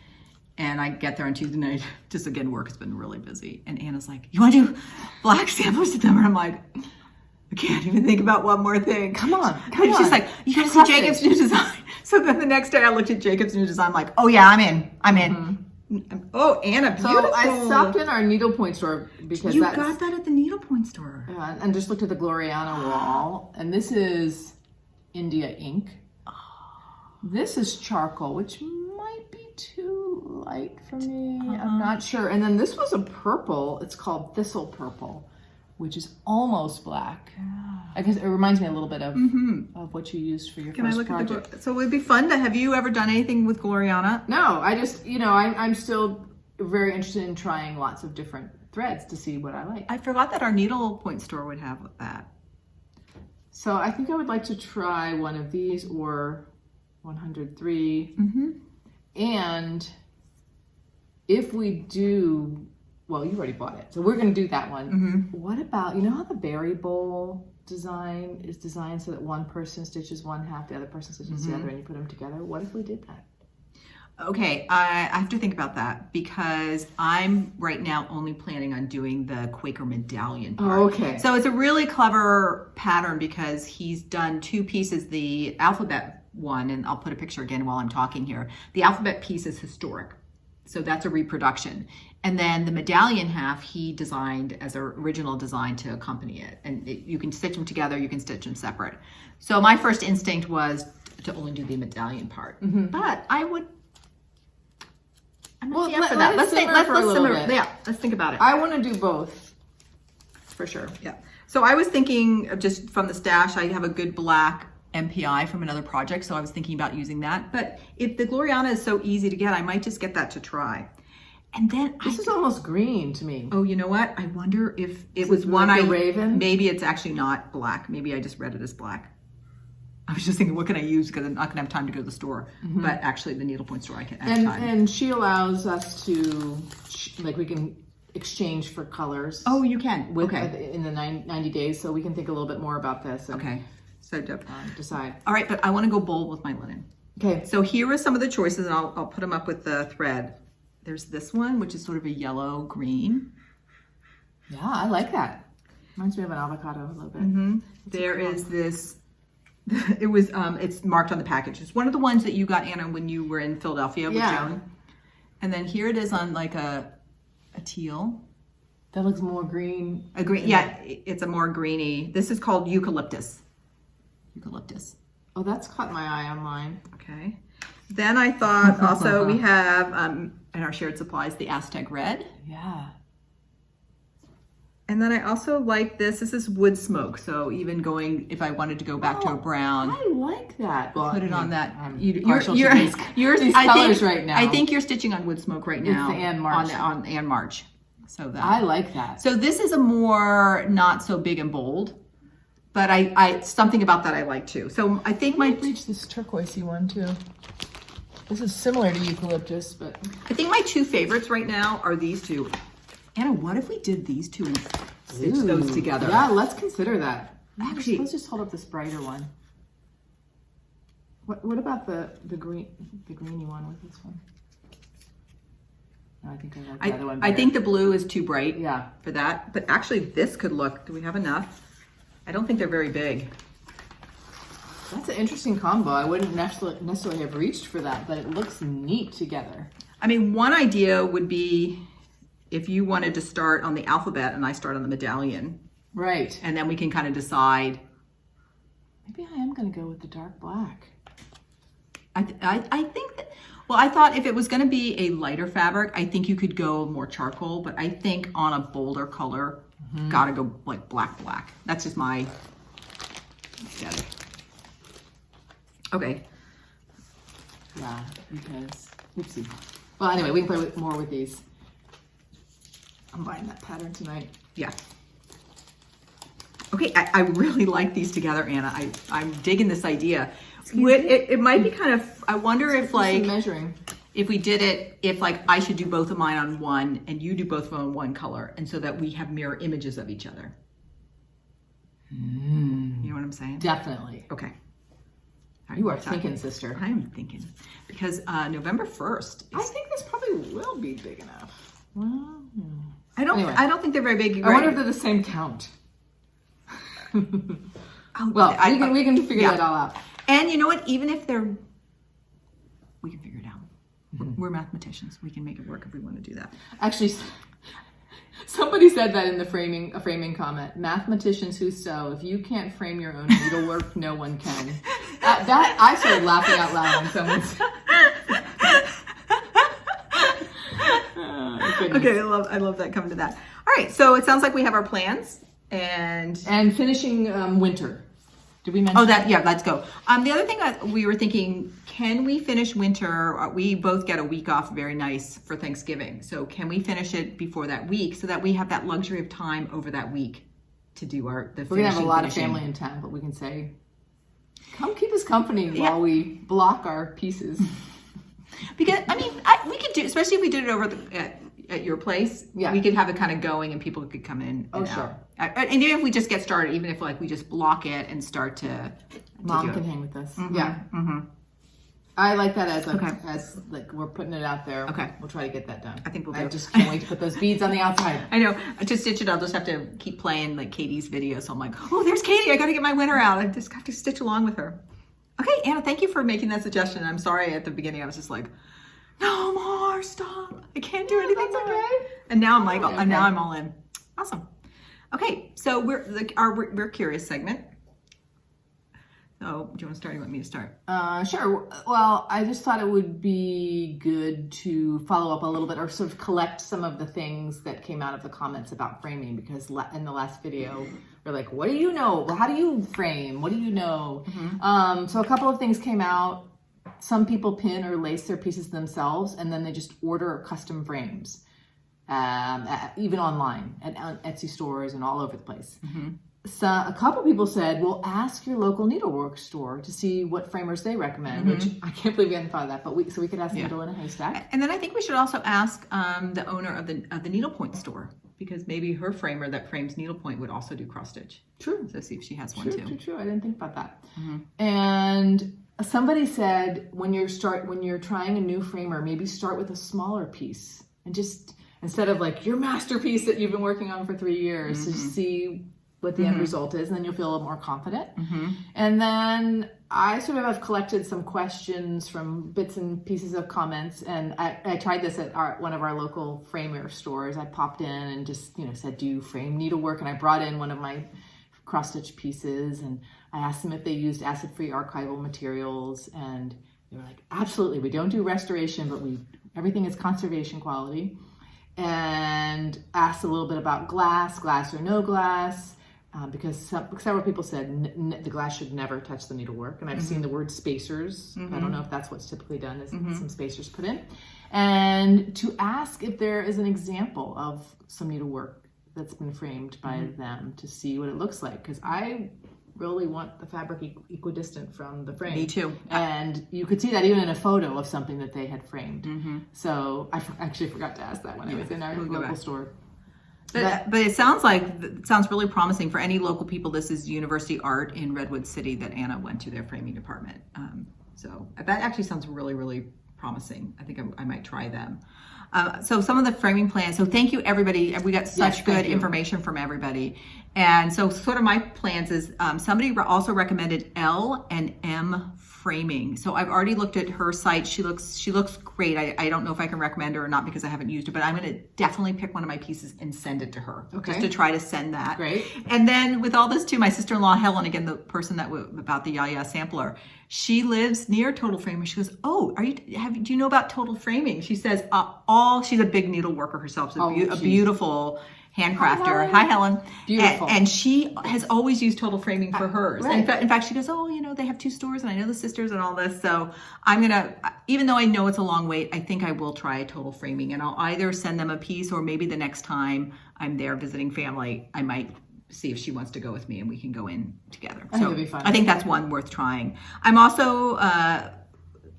And I get there on Tuesday night, just again, work has been really busy. And Anna's like, you want to do black samplers with them? And I'm like, I can't even think about one more thing. Come on. She's like, you got to see Jacob's new design. So then the next day I looked at Jacob's new design. I'm like, oh yeah, I'm in. Mm-hmm. Oh, Anna, beautiful. So I stopped in our needlepoint store because you got that at the needlepoint store. And just looked at the Gloriana wall. And this is India ink. This is charcoal, which might be too light for me. I'm not sure. And then this was a purple. It's called Thistle Purple, which is almost black. I guess it reminds me a little bit of what you used for your first project. So it would be fun to, have you ever done anything with Gloriana? No, I just, I'm still very interested in trying lots of different threads to see what I like. I forgot that our needlepoint store would have that. So I think I would like to try one of these or 103. And if we do, well, you already bought it, so we're going to do that one. What about, how the berry bowl design is designed so that one person stitches one half, the other person stitches the other, and you put them together? What if we did that? Okay, I have to think about that because I'm right now only planning on doing the Quaker medallion part. Okay. So it's a really clever pattern because he's done 2 pieces, the alphabet one, and I'll put a picture again while I'm talking here. The alphabet piece is historic. So that's a reproduction. And then the medallion half he designed as an original design to accompany it. And you can stitch them together, you can stitch them separate. So my first instinct was to only do the medallion part. But I'm not for that. Let's simmer. Yeah, let's think about it. I want to do both. For sure, yeah. So I was thinking of just from the stash, I have a good black MPI from another project, so I was thinking about using that. But if the Gloriana is so easy to get, I might just get that to try. And then this is almost green to me. Oh, you know what? I wonder if it was one like Raven. Maybe it's actually not black. Maybe I just read it as black. I was just thinking, what can I use? Because I'm not gonna have time to go to the store. But actually, the needlepoint store I can have time. And she allows us to, we can exchange for colors. Oh, you can. In the 90 days, so we can think a little bit more about this. And, okay. So decide. All right, but I want to go bold with my linen. Okay. So here are some of the choices, and I'll put them up with the thread. There's this one, which is sort of a yellow green. Yeah, I like that. Reminds me of an avocado a little bit. There is this. It was. It's marked on the package. It's one of the ones that you got, Anna, when you were in Philadelphia with Joan. And then here it is on like a teal. That looks more green. A green. Yeah, it's a more greeny. This is called eucalyptus. Eucalyptus. Oh, that's caught my eye on mine. Okay. Then I thought also we have in our shared supplies the Aztec red. Yeah. And then I also like this. This is wood smoke. So even going, if I wanted to go back to a brown, I like that. Well, put it on that. Yours, these colors right now. I think you're stitching on wood smoke right now. It's the Ann March. On Ann March. So that. I like that. So this is a more not so big and bold, but I something about that I like too. So I think I might reach this turquoisey one too. This is similar to eucalyptus, but I think my two favorites right now are these two. Anna, what if we did these two and stitch those together? Yeah, let's consider that. Actually, let's just hold up this brighter one. What about the greeny one with this one? No, I think I like the other one better. I think the blue is too bright for that. But actually this could look, do we have enough? I don't think they're very big. That's an interesting combo. I wouldn't necessarily have reached for that, but it looks neat together. I mean, one idea would be if you wanted to start on the alphabet and I start on the medallion. Right. And then we can kind of decide. Maybe I am going to go with the dark black. I think that, well, I thought if it was going to be a lighter fabric, I think you could go more charcoal, but I think on a bolder color, gotta go like black. That's just my aesthetic. Okay. Yeah, because, oopsie. Well, anyway, we can play more with these. I'm buying that pattern tonight. Yeah. Okay, I really like these together, Anna. I'm digging this idea. It might be kind of, I wonder if like, measuring. If we did it, if like I should do both of mine on one and you do both of them on one color, and so that we have mirror images of each other. You know what I'm saying? Definitely. Okay. You are thinking, sister. I am thinking. Because November 1st. I think this probably will be big enough. Well, I don't think they're very big. I wonder if they're the same count. Well, we can figure that all out. And you know what? Even if they're, we can figure it out. We're mathematicians. We can make it work if we want to do that. Actually, somebody said that in the framing comment. Mathematicians who sew, if you can't frame your own needlework, no one can. That I started laughing out loud when someone said. Okay, I love that coming to that. All right, so it sounds like we have our plans and finishing winter. Did we mention? Oh, that, yeah, let's go. The other thing that we were thinking, can we finish winter? We both get a week off, very nice for Thanksgiving. So can we finish it before that week so that we have that luxury of time over that week to do the finishing? We're gonna have a lot of family in town, but we can say, come keep us company while we block our pieces. Because I mean, we could do, especially if we did it over at your place. Yeah, we could have it kind of going, and people could come in. Oh, sure. And even if we just get started, even if like we just block it and start to Mom can hang with us. Yeah. I like that as like we're putting it out there. Okay, we'll try to get that done. I think I just can't wait to put those beads on the outside. I know. To stitch it, I'll just have to keep playing like Katie's video. So I'm like, oh, there's Katie. I got to get my winter out. I just got to stitch along with her. Okay, Anna, thank you for making that suggestion. I'm sorry at the beginning I was just like, no more, stop. I can't do anything. That's okay. And now I'm like, now I'm all in. Awesome. Okay, so we're curious segment. So do you want to start or you want me to start? Sure. Well, I just thought it would be good to follow up a little bit or sort of collect some of the things that came out of the comments about framing, because in the last video, we're like, what do you know? Well, how do you frame? What do you know? So a couple of things came out. Some people pin or lace their pieces themselves, and then they just order custom frames, even online at Etsy stores and all over the place. So a couple people said, well, ask your local needlework store to see what framers they recommend, which I can't believe we hadn't thought of that, but we could ask Needle in a Haystack. And then I think we should also ask the owner of the needlepoint store, because maybe her framer that frames needlepoint would also do cross stitch. True. So see if she has one too. True. I didn't think about that. And somebody said when you're trying a new framer, maybe start with a smaller piece and just instead of like your masterpiece that you've been working on for 3 years, to just see what the end result is, and then you'll feel a little more confident. And then I sort of have collected some questions from bits and pieces of comments, and I tried this at one of our local framer stores. I popped in and just said, do you frame needlework? And I brought in one of my cross-stitch pieces, and I asked them if they used acid-free archival materials, and they were like, absolutely, we don't do restoration, but everything is conservation quality. and asked a little bit about glass or no glass, because several people said the glass should never touch the needlework. And I've seen the word spacers. I don't know if that's what's typically done, is some spacers put in. And to ask if there is an example of some needlework that's been framed by them to see what it looks like. Because I really want the fabric equidistant from the frame. Me too. And you could see that even in a photo of something that they had framed. So I actually forgot to ask that when I was in our local store. But it sounds really promising for any local people. This is University Art in Redwood City that Anna went to, their framing department. So that actually sounds really, really promising. I think I might try them. So some of the framing plans. So thank you, everybody. We got such good information from everybody. And so sort of my plans is somebody also recommended L and M framing. So I've already looked at her site. She looks great. I don't know if I can recommend her or not because I haven't used it, but I'm going to definitely pick one of my pieces and send it to her. Okay. Just to try to send that. Great. And then with all this too, my sister-in-law Helen, again, the person about the Yaya sampler, she lives near Total Framing. She goes, "Oh, do you know about Total Framing?" She says, she's a big needle worker herself. So a beautiful handcrafter. Hi, Helen. Beautiful. And she has always used Total Framing for hers. Right. In fact, she goes, they have 2 stores and I know the sisters and all this. So I'm going to, even though I know it's a long wait, I think I will try Total Framing, and I'll either send them a piece or maybe the next time I'm there visiting family, I might see if she wants to go with me and we can go in together. I think it'd be fun. I think that's one worth trying. I'm also,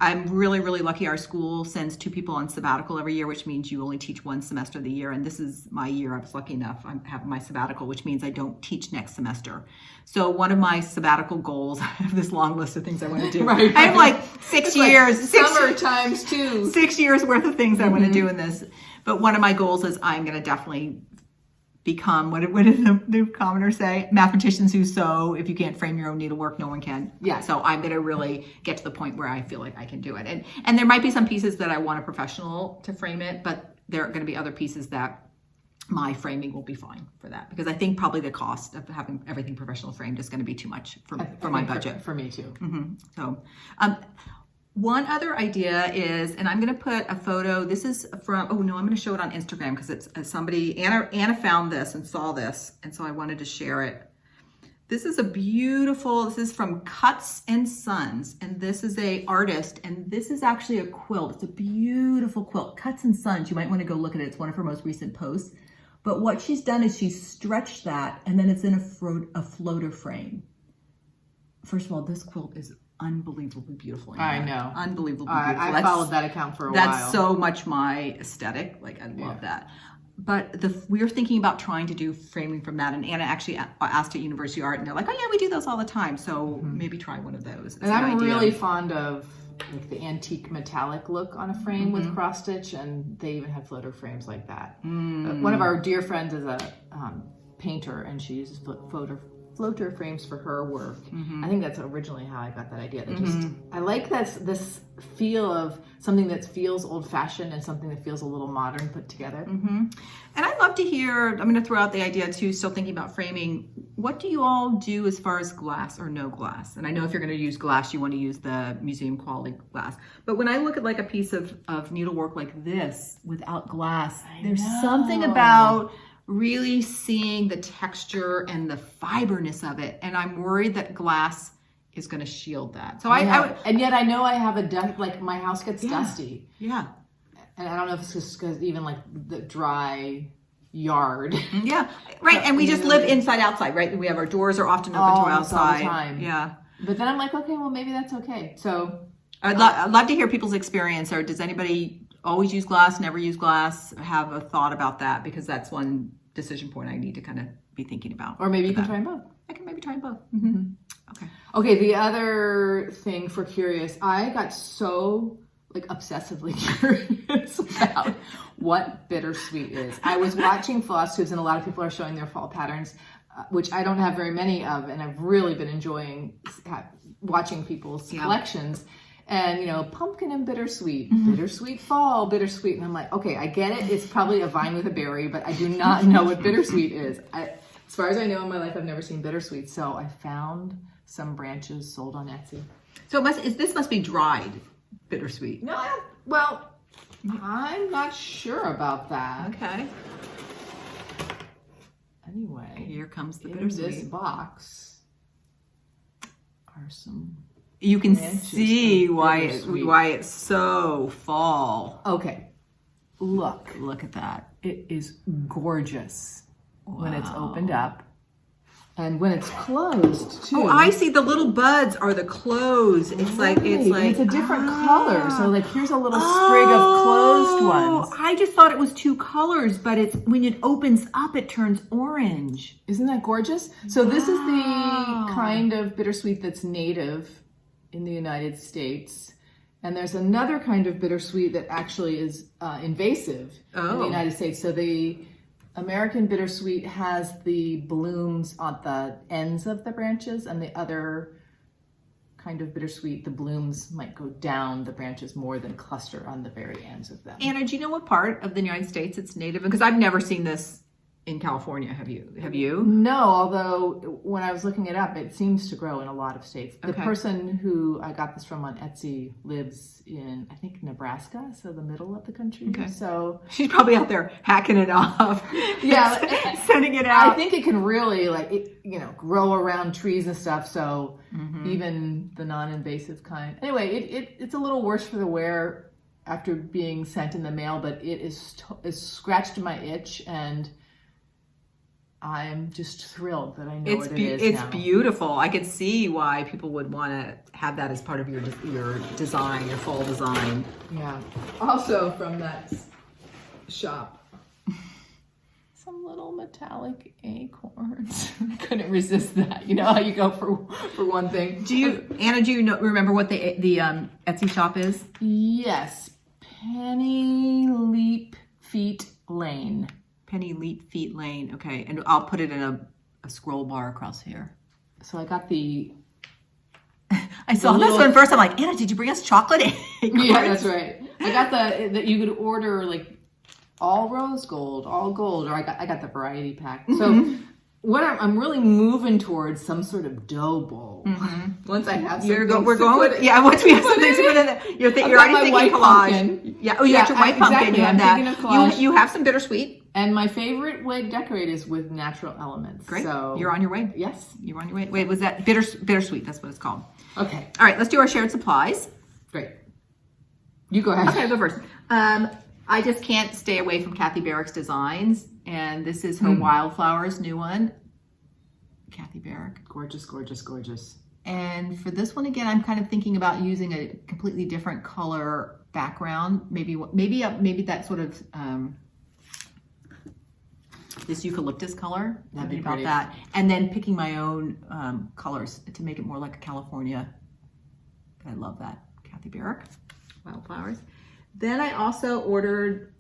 I'm really, really lucky. Our school sends 2 people on sabbatical every year, which means you only teach 1 semester of the year. And this is my year. I was lucky enough. I have my sabbatical, which means I don't teach next semester. So one of my sabbatical goals, I have this long list of things I want to do. Right. I have like 6 years. Summer times 2. 6 years worth of things I want to do in this. But one of my goals is I'm going to definitely become, what did the commoners say? Mathematicians who sew. If you can't frame your own needlework, no one can. Yeah. So I'm going to really get to the point where I feel like I can do it. And there might be some pieces that I want a professional to frame it, but there are going to be other pieces that my framing will be fine for that, because I think probably the cost of having everything professional framed is going to be too much for my budget. For me too. So, one other idea is, and I'm going to put a photo. This is from, I'm going to show it on Instagram because it's somebody, Anna found this and saw this, and so I wanted to share it. This is this is from Cuts and Sons, and this is a artist, and this is actually a quilt. It's a beautiful quilt. Cuts and Sons, you might want to go look at it. It's one of her most recent posts. But what she's done is she's stretched that, and then it's in a floater frame. First of all, this quilt is unbelievably beautiful. I know. Unbelievably beautiful. I followed that account for a while. That's so much my aesthetic. Like, I love that. But we're thinking about trying to do framing from that. And Anna actually asked at University Art, and they're like, "Oh yeah, we do those all the time." So maybe try one of those. And I'm really fond of like the antique metallic look on a frame with cross stitch, and they even have floater frames like that. One of our dear friends is a painter, and she uses floater frames for her work. I think that's originally how I got that idea. I like this feel of something that feels old-fashioned and something that feels a little modern put together. And I'd love to hear, I'm going to throw out the idea too, still thinking about framing, what do you all do as far as glass or no glass? And I know if you're going to use glass, you want to use the museum quality glass. But when I look at like a piece of needlework like this without glass, there's something about really seeing the texture and the fiberness of it, and I'm worried that glass is going to shield that. So and yet I know I have like my house gets dusty. Yeah. And I don't know if it's just because even like the dry yard. Yeah. Right. And we just live inside outside, right? We have our doors are often open to outside. All the time. Yeah. But then I'm like, okay, well maybe that's okay. So I'd love to hear people's experience. Or does anybody always use glass, never use glass? Have a thought about that, because that's one decision point I need to kind of be thinking about. Or maybe you can try them both. I can maybe try both. Okay, the other thing for Curious, I got so like obsessively curious about what bittersweet is. I was watching FlossTubes, and a lot of people are showing their fall patterns, which I don't have very many of, and I've really been enjoying watching people's collections. And, pumpkin and bittersweet, bittersweet fall, bittersweet. And I'm like, okay, I get it. It's probably a vine with a berry, but I do not know what bittersweet is. As far as I know in my life, I've never seen bittersweet. So I found some branches sold on Etsy. So this must be dried bittersweet. No, well, I'm not sure about that. Okay. Anyway, Here comes the in this bittersweet. box are some. You can branches see of why bittersweet. it's so fall. Okay, look, Look at that. it is gorgeous when it's Wow. opened up, and when it's closed too. Oh, I see. The little buds are the closed. It's like Right, and it's a different color. So like here's a little sprig of closed ones. I just thought it was two colors, but it's when it opens up, it turns orange. Isn't that gorgeous? So this is the Wow. kind of bittersweet that's native in the United States. And there's another kind of bittersweet that actually is invasive in the Oh. United States. So the American bittersweet has the blooms on the ends of the branches, and the other kind of bittersweet, the blooms might go down the branches more than cluster on the very ends of them. Anna, do you know what part of the United States it's native? Because I've never seen this in California. Have you? Have you? No, although when I was looking it up, it seems to grow in a lot of states. The Okay. person who I got this from on Etsy lives in, I think, Nebraska, so the middle of the country. Okay. So She's probably out there hacking it off. Yeah. Sending it out. I think it can really, grow around trees and stuff. So Mm-hmm. even the non-invasive kind. Anyway, it's a little worse for the wear after being sent in the mail, but it is scratched my itch, and I'm just thrilled that I know what it is It's now. beautiful. I could see why people would want to have that as part of your design, your fall design. Yeah. Also from that shop, some little metallic acorns. I couldn't resist that. You know how you go for one thing. Anna? Do you remember what the Etsy shop is? Yes, Penny Leap Feet Lane. Penny Leap Feet Lane. Okay, and I'll put it in a scroll bar across here. So I got the. I saw this one first. I'm like, Anna, did you bring us chocolate acorns? Yeah, that's right. I got that you could order like all rose gold, all gold, or I got the variety pack. So what I'm really moving towards some sort of dough bowl. Once I have some We're things going to with, put in. yeah, once we have some things to put in it, you're got already my thinking white collage. pumpkin. Yeah, oh, you got your white pumpkin. Exactly. You have I'm that. thinking of collage. You have some bittersweet. And my favorite way to decorate is with natural elements. Great. So You're on your way. Yes. You're on your way. Wait, was that bittersweet? That's what it's called. Okay. All right, let's do our shared supplies. Great. You go ahead. Okay, I'll go first. I just can't stay away from Kathy Barrick's designs, and this is her Wildflowers new one. Kathy Barrick. Gorgeous, gorgeous, gorgeous. And for this one again, I'm kind of thinking about using a completely different color background. Maybe that sort of this eucalyptus color. That'd be Thinking about pretty. that, and then picking my own colors to make it more like a California. I love that, Kathy Barrick, Wildflowers. Then I also ordered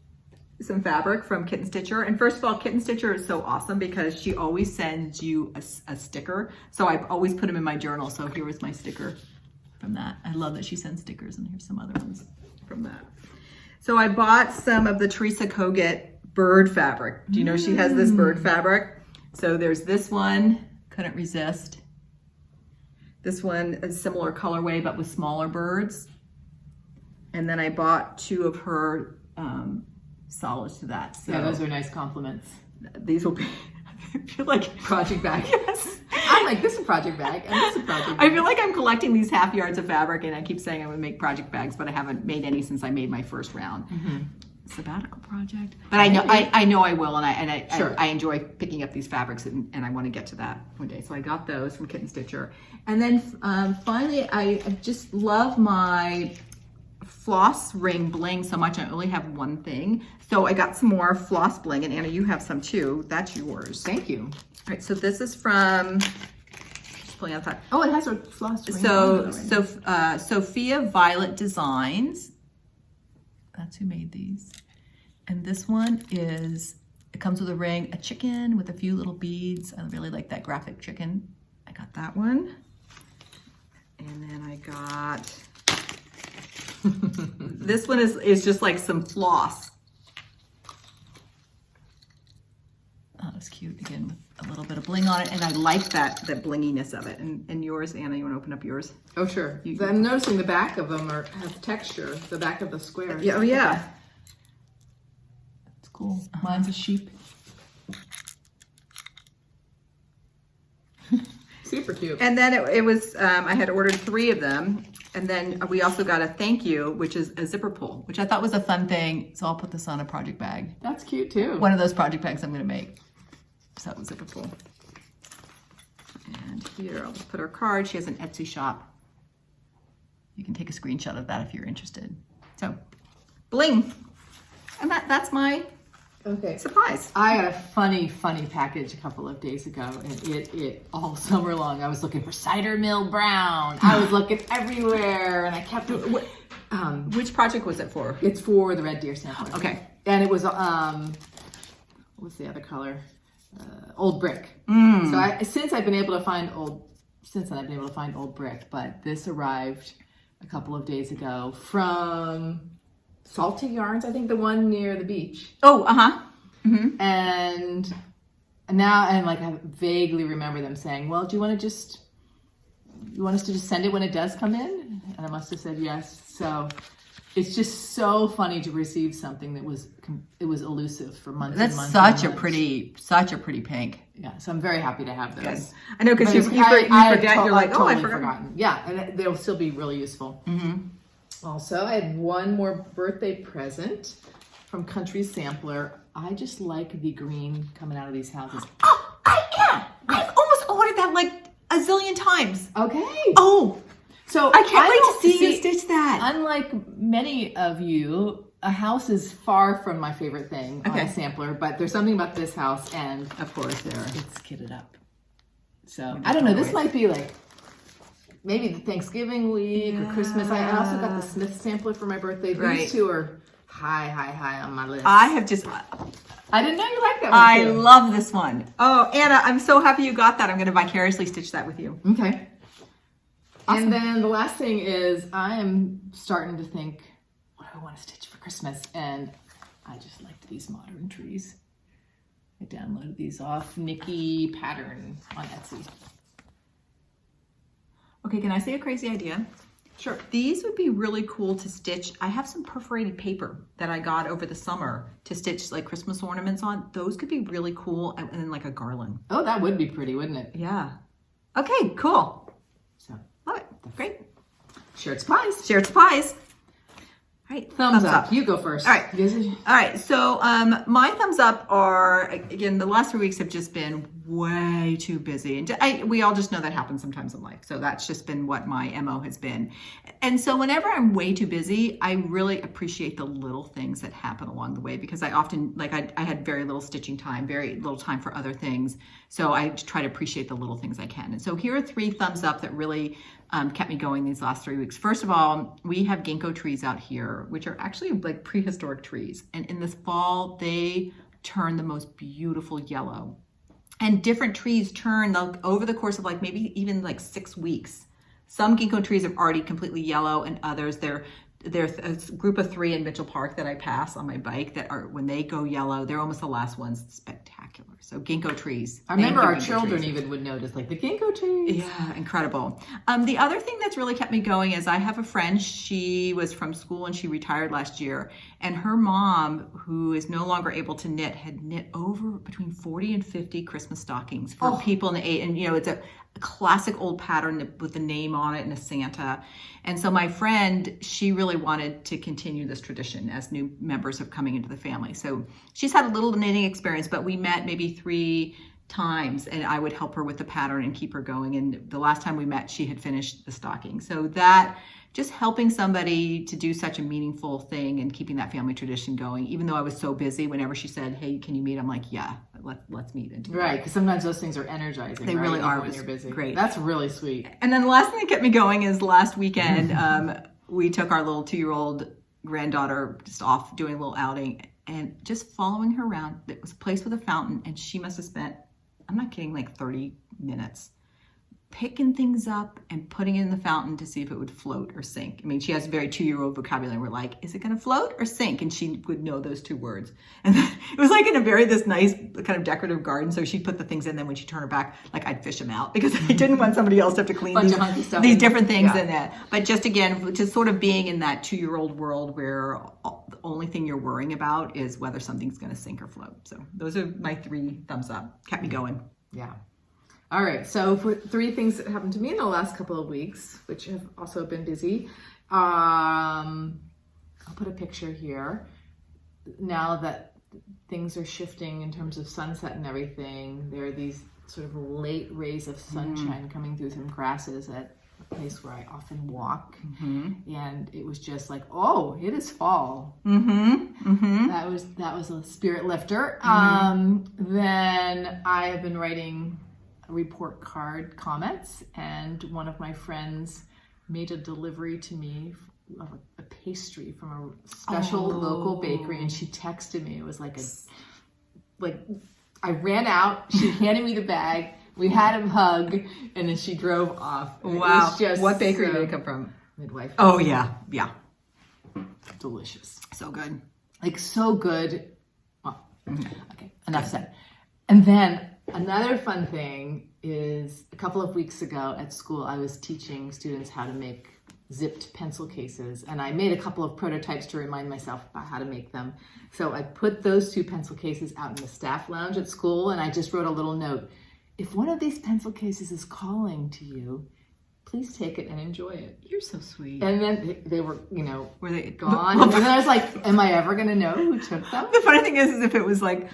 some fabric from Kitten Stitcher. And first of all, Kitten Stitcher is so awesome because she always sends you a sticker. So I've always put them in my journal. So here was my sticker from that. I love that she sends stickers, and here's some other ones from that. So I bought some of the Teresa Kogut bird fabric. Do you know she has this bird fabric? So there's this one, couldn't resist. This one, a similar colorway, but with smaller birds. And then I bought two of her solids to that. So Yeah, those are nice compliments. these will be, I feel like, Project bag. yes. I'm like, this is a project bag, and this is a project I bag. feel like I'm collecting these half yards of fabric, and I keep saying I would make project bags, but I haven't made any since I made my first round. Sabbatical project. But I know I will, and Sure. I enjoy picking up these fabrics, and I want to get to that one day. So I got those from Kitten Stitcher. And then finally, I just love my floss ring bling so much. I only have one thing. So I got some more floss bling, and Anna, you have some too. That's yours. Thank you. All right, so this is from, just pulling out that. Oh, it has a floss ring on it So, already. Sophia Violet Designs. That's who made these. And this one is, it comes with a ring, a chicken with a few little beads. I really like that graphic chicken. I got that one. And then I got, this one is just like some floss. Oh, it's cute, again, with a little bit of bling on it. And I like that blinginess of it. And yours, Anna, you want to open up yours? Oh, sure. I'm noticing the back of them have texture, the back of the square. Yeah, oh yeah. cool. Mine's a sheep. Super cute. And then it was, I had ordered 3 of them. And then we also got a thank you, which is a zipper pull, which I thought was a fun thing. So I'll put this on a project bag. That's cute too. One of those project bags I'm going to make. So zipper pull. And here, I'll just put her card. She has an Etsy shop. You can take a screenshot of that if you're interested. So, bling. And that's my surprise. I got a funny package a couple of days ago, and it all summer long I was looking for cider mill brown. I was looking everywhere, and I kept. Which project was it for? It's for the red deer sampler. Okay. And it was what's the other color? Old brick. So since I've been able to find old brick, but this arrived a couple of days ago from Salty Yarns, I think the one near the beach. Oh, mm-hmm. And now, and like I vaguely remember them saying, well, do you want us to just send it when it does come in? And I must have said yes. So it's just so funny to receive something that was elusive for months and months. That's such a pretty pink. Yeah, so I'm very happy to have those. Yes. I know, because you forget, you're like, oh, I've forgotten. Yeah, and they'll still be really useful. Mm-hmm. Also, I had one more birthday present from Country Sampler. I just like the green coming out of these houses. Oh, I've almost ordered that like a zillion times. Okay. Oh, so I can't wait to see you stitch that. Unlike many of you, a house is far from my favorite thing on a sampler, but there's something about this house, and of course it's kitted up. So I don't know. This might be like maybe the Thanksgiving week or Christmas. I also got the Smith sampler for my birthday. These two are high on my list. I didn't know you liked that one. I love this one. Oh, Anna, I'm so happy you got that. I'm going to vicariously stitch that with you. Okay. Awesome. And then the last thing is I am starting to think, what do I want to stitch for Christmas? And I just liked these modern trees. I downloaded these off Nikki Pattern on Etsy. Okay, can I say a crazy idea? Sure. These would be really cool to stitch. I have some perforated paper that I got over the summer to stitch like Christmas ornaments on. Those could be really cool, and then like a garland. Oh, that would be pretty, wouldn't it? Yeah. Okay, cool. So, love it. Great. Shared supplies. Shared supplies. All right, thumbs up. You go first. All right. All right. So my thumbs up are, again, the last 3 weeks have just been way too busy. And we all just know that happens sometimes in life. So that's just been what my MO has been. And so whenever I'm way too busy, I really appreciate the little things that happen along the way, because I often, like I had very little stitching time, very little time for other things. So I try to appreciate the little things I can. And so here are 3 thumbs up that really kept me going these last 3 weeks. First of all, we have ginkgo trees out here, which are actually like prehistoric trees. And in this fall, they turn the most beautiful yellow. And different trees turn over the course of like maybe even like 6 weeks. Some ginkgo trees are already completely yellow, and others, there's a group of 3 in Mitchell Park that I pass on my bike that are, when they go yellow, they're almost the last ones. Spectacular. So ginkgo trees. I remember our children even would notice like the ginkgo trees. Yeah, incredible. The other thing that's really kept me going is I have a friend. She was from school and she retired last year. And her mom, who is no longer able to knit, had knit over between 40 and 50 Christmas stockings for people in the age. And, you know, it's a classic old pattern with the name on it and a Santa. And so my friend, she really wanted to continue this tradition as new members of coming into the family. So she's had a little knitting experience, but we met maybe 3 times and I would help her with the pattern and keep her going. And the last time we met, she had finished the stocking. So that, just helping somebody to do such a meaningful thing and keeping that family tradition going, even though I was so busy, whenever she said, hey, can you meet? I'm like, yeah, let's meet and do right, because sometimes those things are energizing. They really are when you're busy. Great. That's really sweet. And then the last thing that kept me going is last weekend, we took our little 2-year-old granddaughter just off doing a little outing and just following her around. It was a place with a fountain, and she must have spent, I'm not kidding, like 30 minutes picking things up and putting it in the fountain to see if it would float or sink. I mean, she has a very 2-year-old vocabulary. We're like, is it going to float or sink? And she would know those 2 words. And then, it was like in a very this nice kind of decorative garden. So she'd put the things in. Then when she turned her back, like I'd fish them out because I didn't want somebody else to have to clean these different things in there. But just again, just sort of being in that 2-year-old world where the only thing you're worrying about is whether something's going to sink or float. So those are my 3 thumbs up. Kept me going. Yeah. All right, so for 3 things that happened to me in the last couple of weeks, which have also been busy, I'll put a picture here. Now that things are shifting in terms of sunset and everything, there are these sort of late rays of sunshine coming through some grasses at a place where I often walk. And it was just like, oh, it is fall. That was a spirit lifter. Then I have been writing report card comments, and one of my friends made a delivery to me of a pastry from a special local bakery, and she texted me. It was like I ran out, she handed me the bag, we had a hug, and then she drove off. Wow. It was just what bakery did it come from? Midwife. Oh yeah, yeah. Delicious. So good. Like so good. Well, okay, enough said. And then another fun thing is a couple of weeks ago at school, I was teaching students how to make zipped pencil cases, and I made a couple of prototypes to remind myself about how to make them. So I put those 2 pencil cases out in the staff lounge at school, and I just wrote a little note. If one of these pencil cases is calling to you, please take it and enjoy it. You're so sweet. And then they were, were they gone? And then I was like, am I ever going to know who took them? The funny thing is if it was like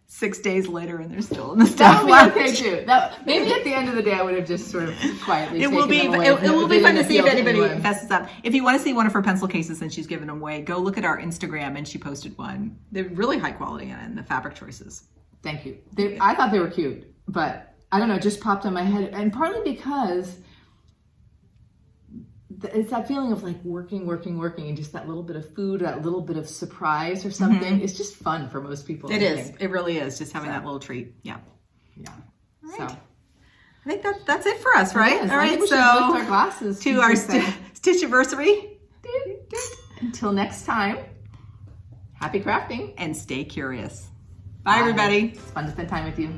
6 days later and they're still in the staff lounge. That would be okay too. Maybe at the end of the day I would have just sort of quietly It will be taken them away. it will be fun to see if anybody Anyway. fesses up. If you want to see one of her pencil cases and she's given them away, go look at our Instagram and she posted one. They're really high quality and the fabric choices. Thank you. I thought they were cute, but I don't know, it just popped in my head, and partly because it's that feeling of like working, and just that little bit of food, that little bit of surprise or something. It's just fun for most people. It is. It really is. Just having that little treat. Yeah. Yeah. Right. So I think that's it for us, right? All right. So Our glasses to our Stitchiversary. Until next time, happy crafting And stay curious. Bye, everybody. It's fun to spend time with you.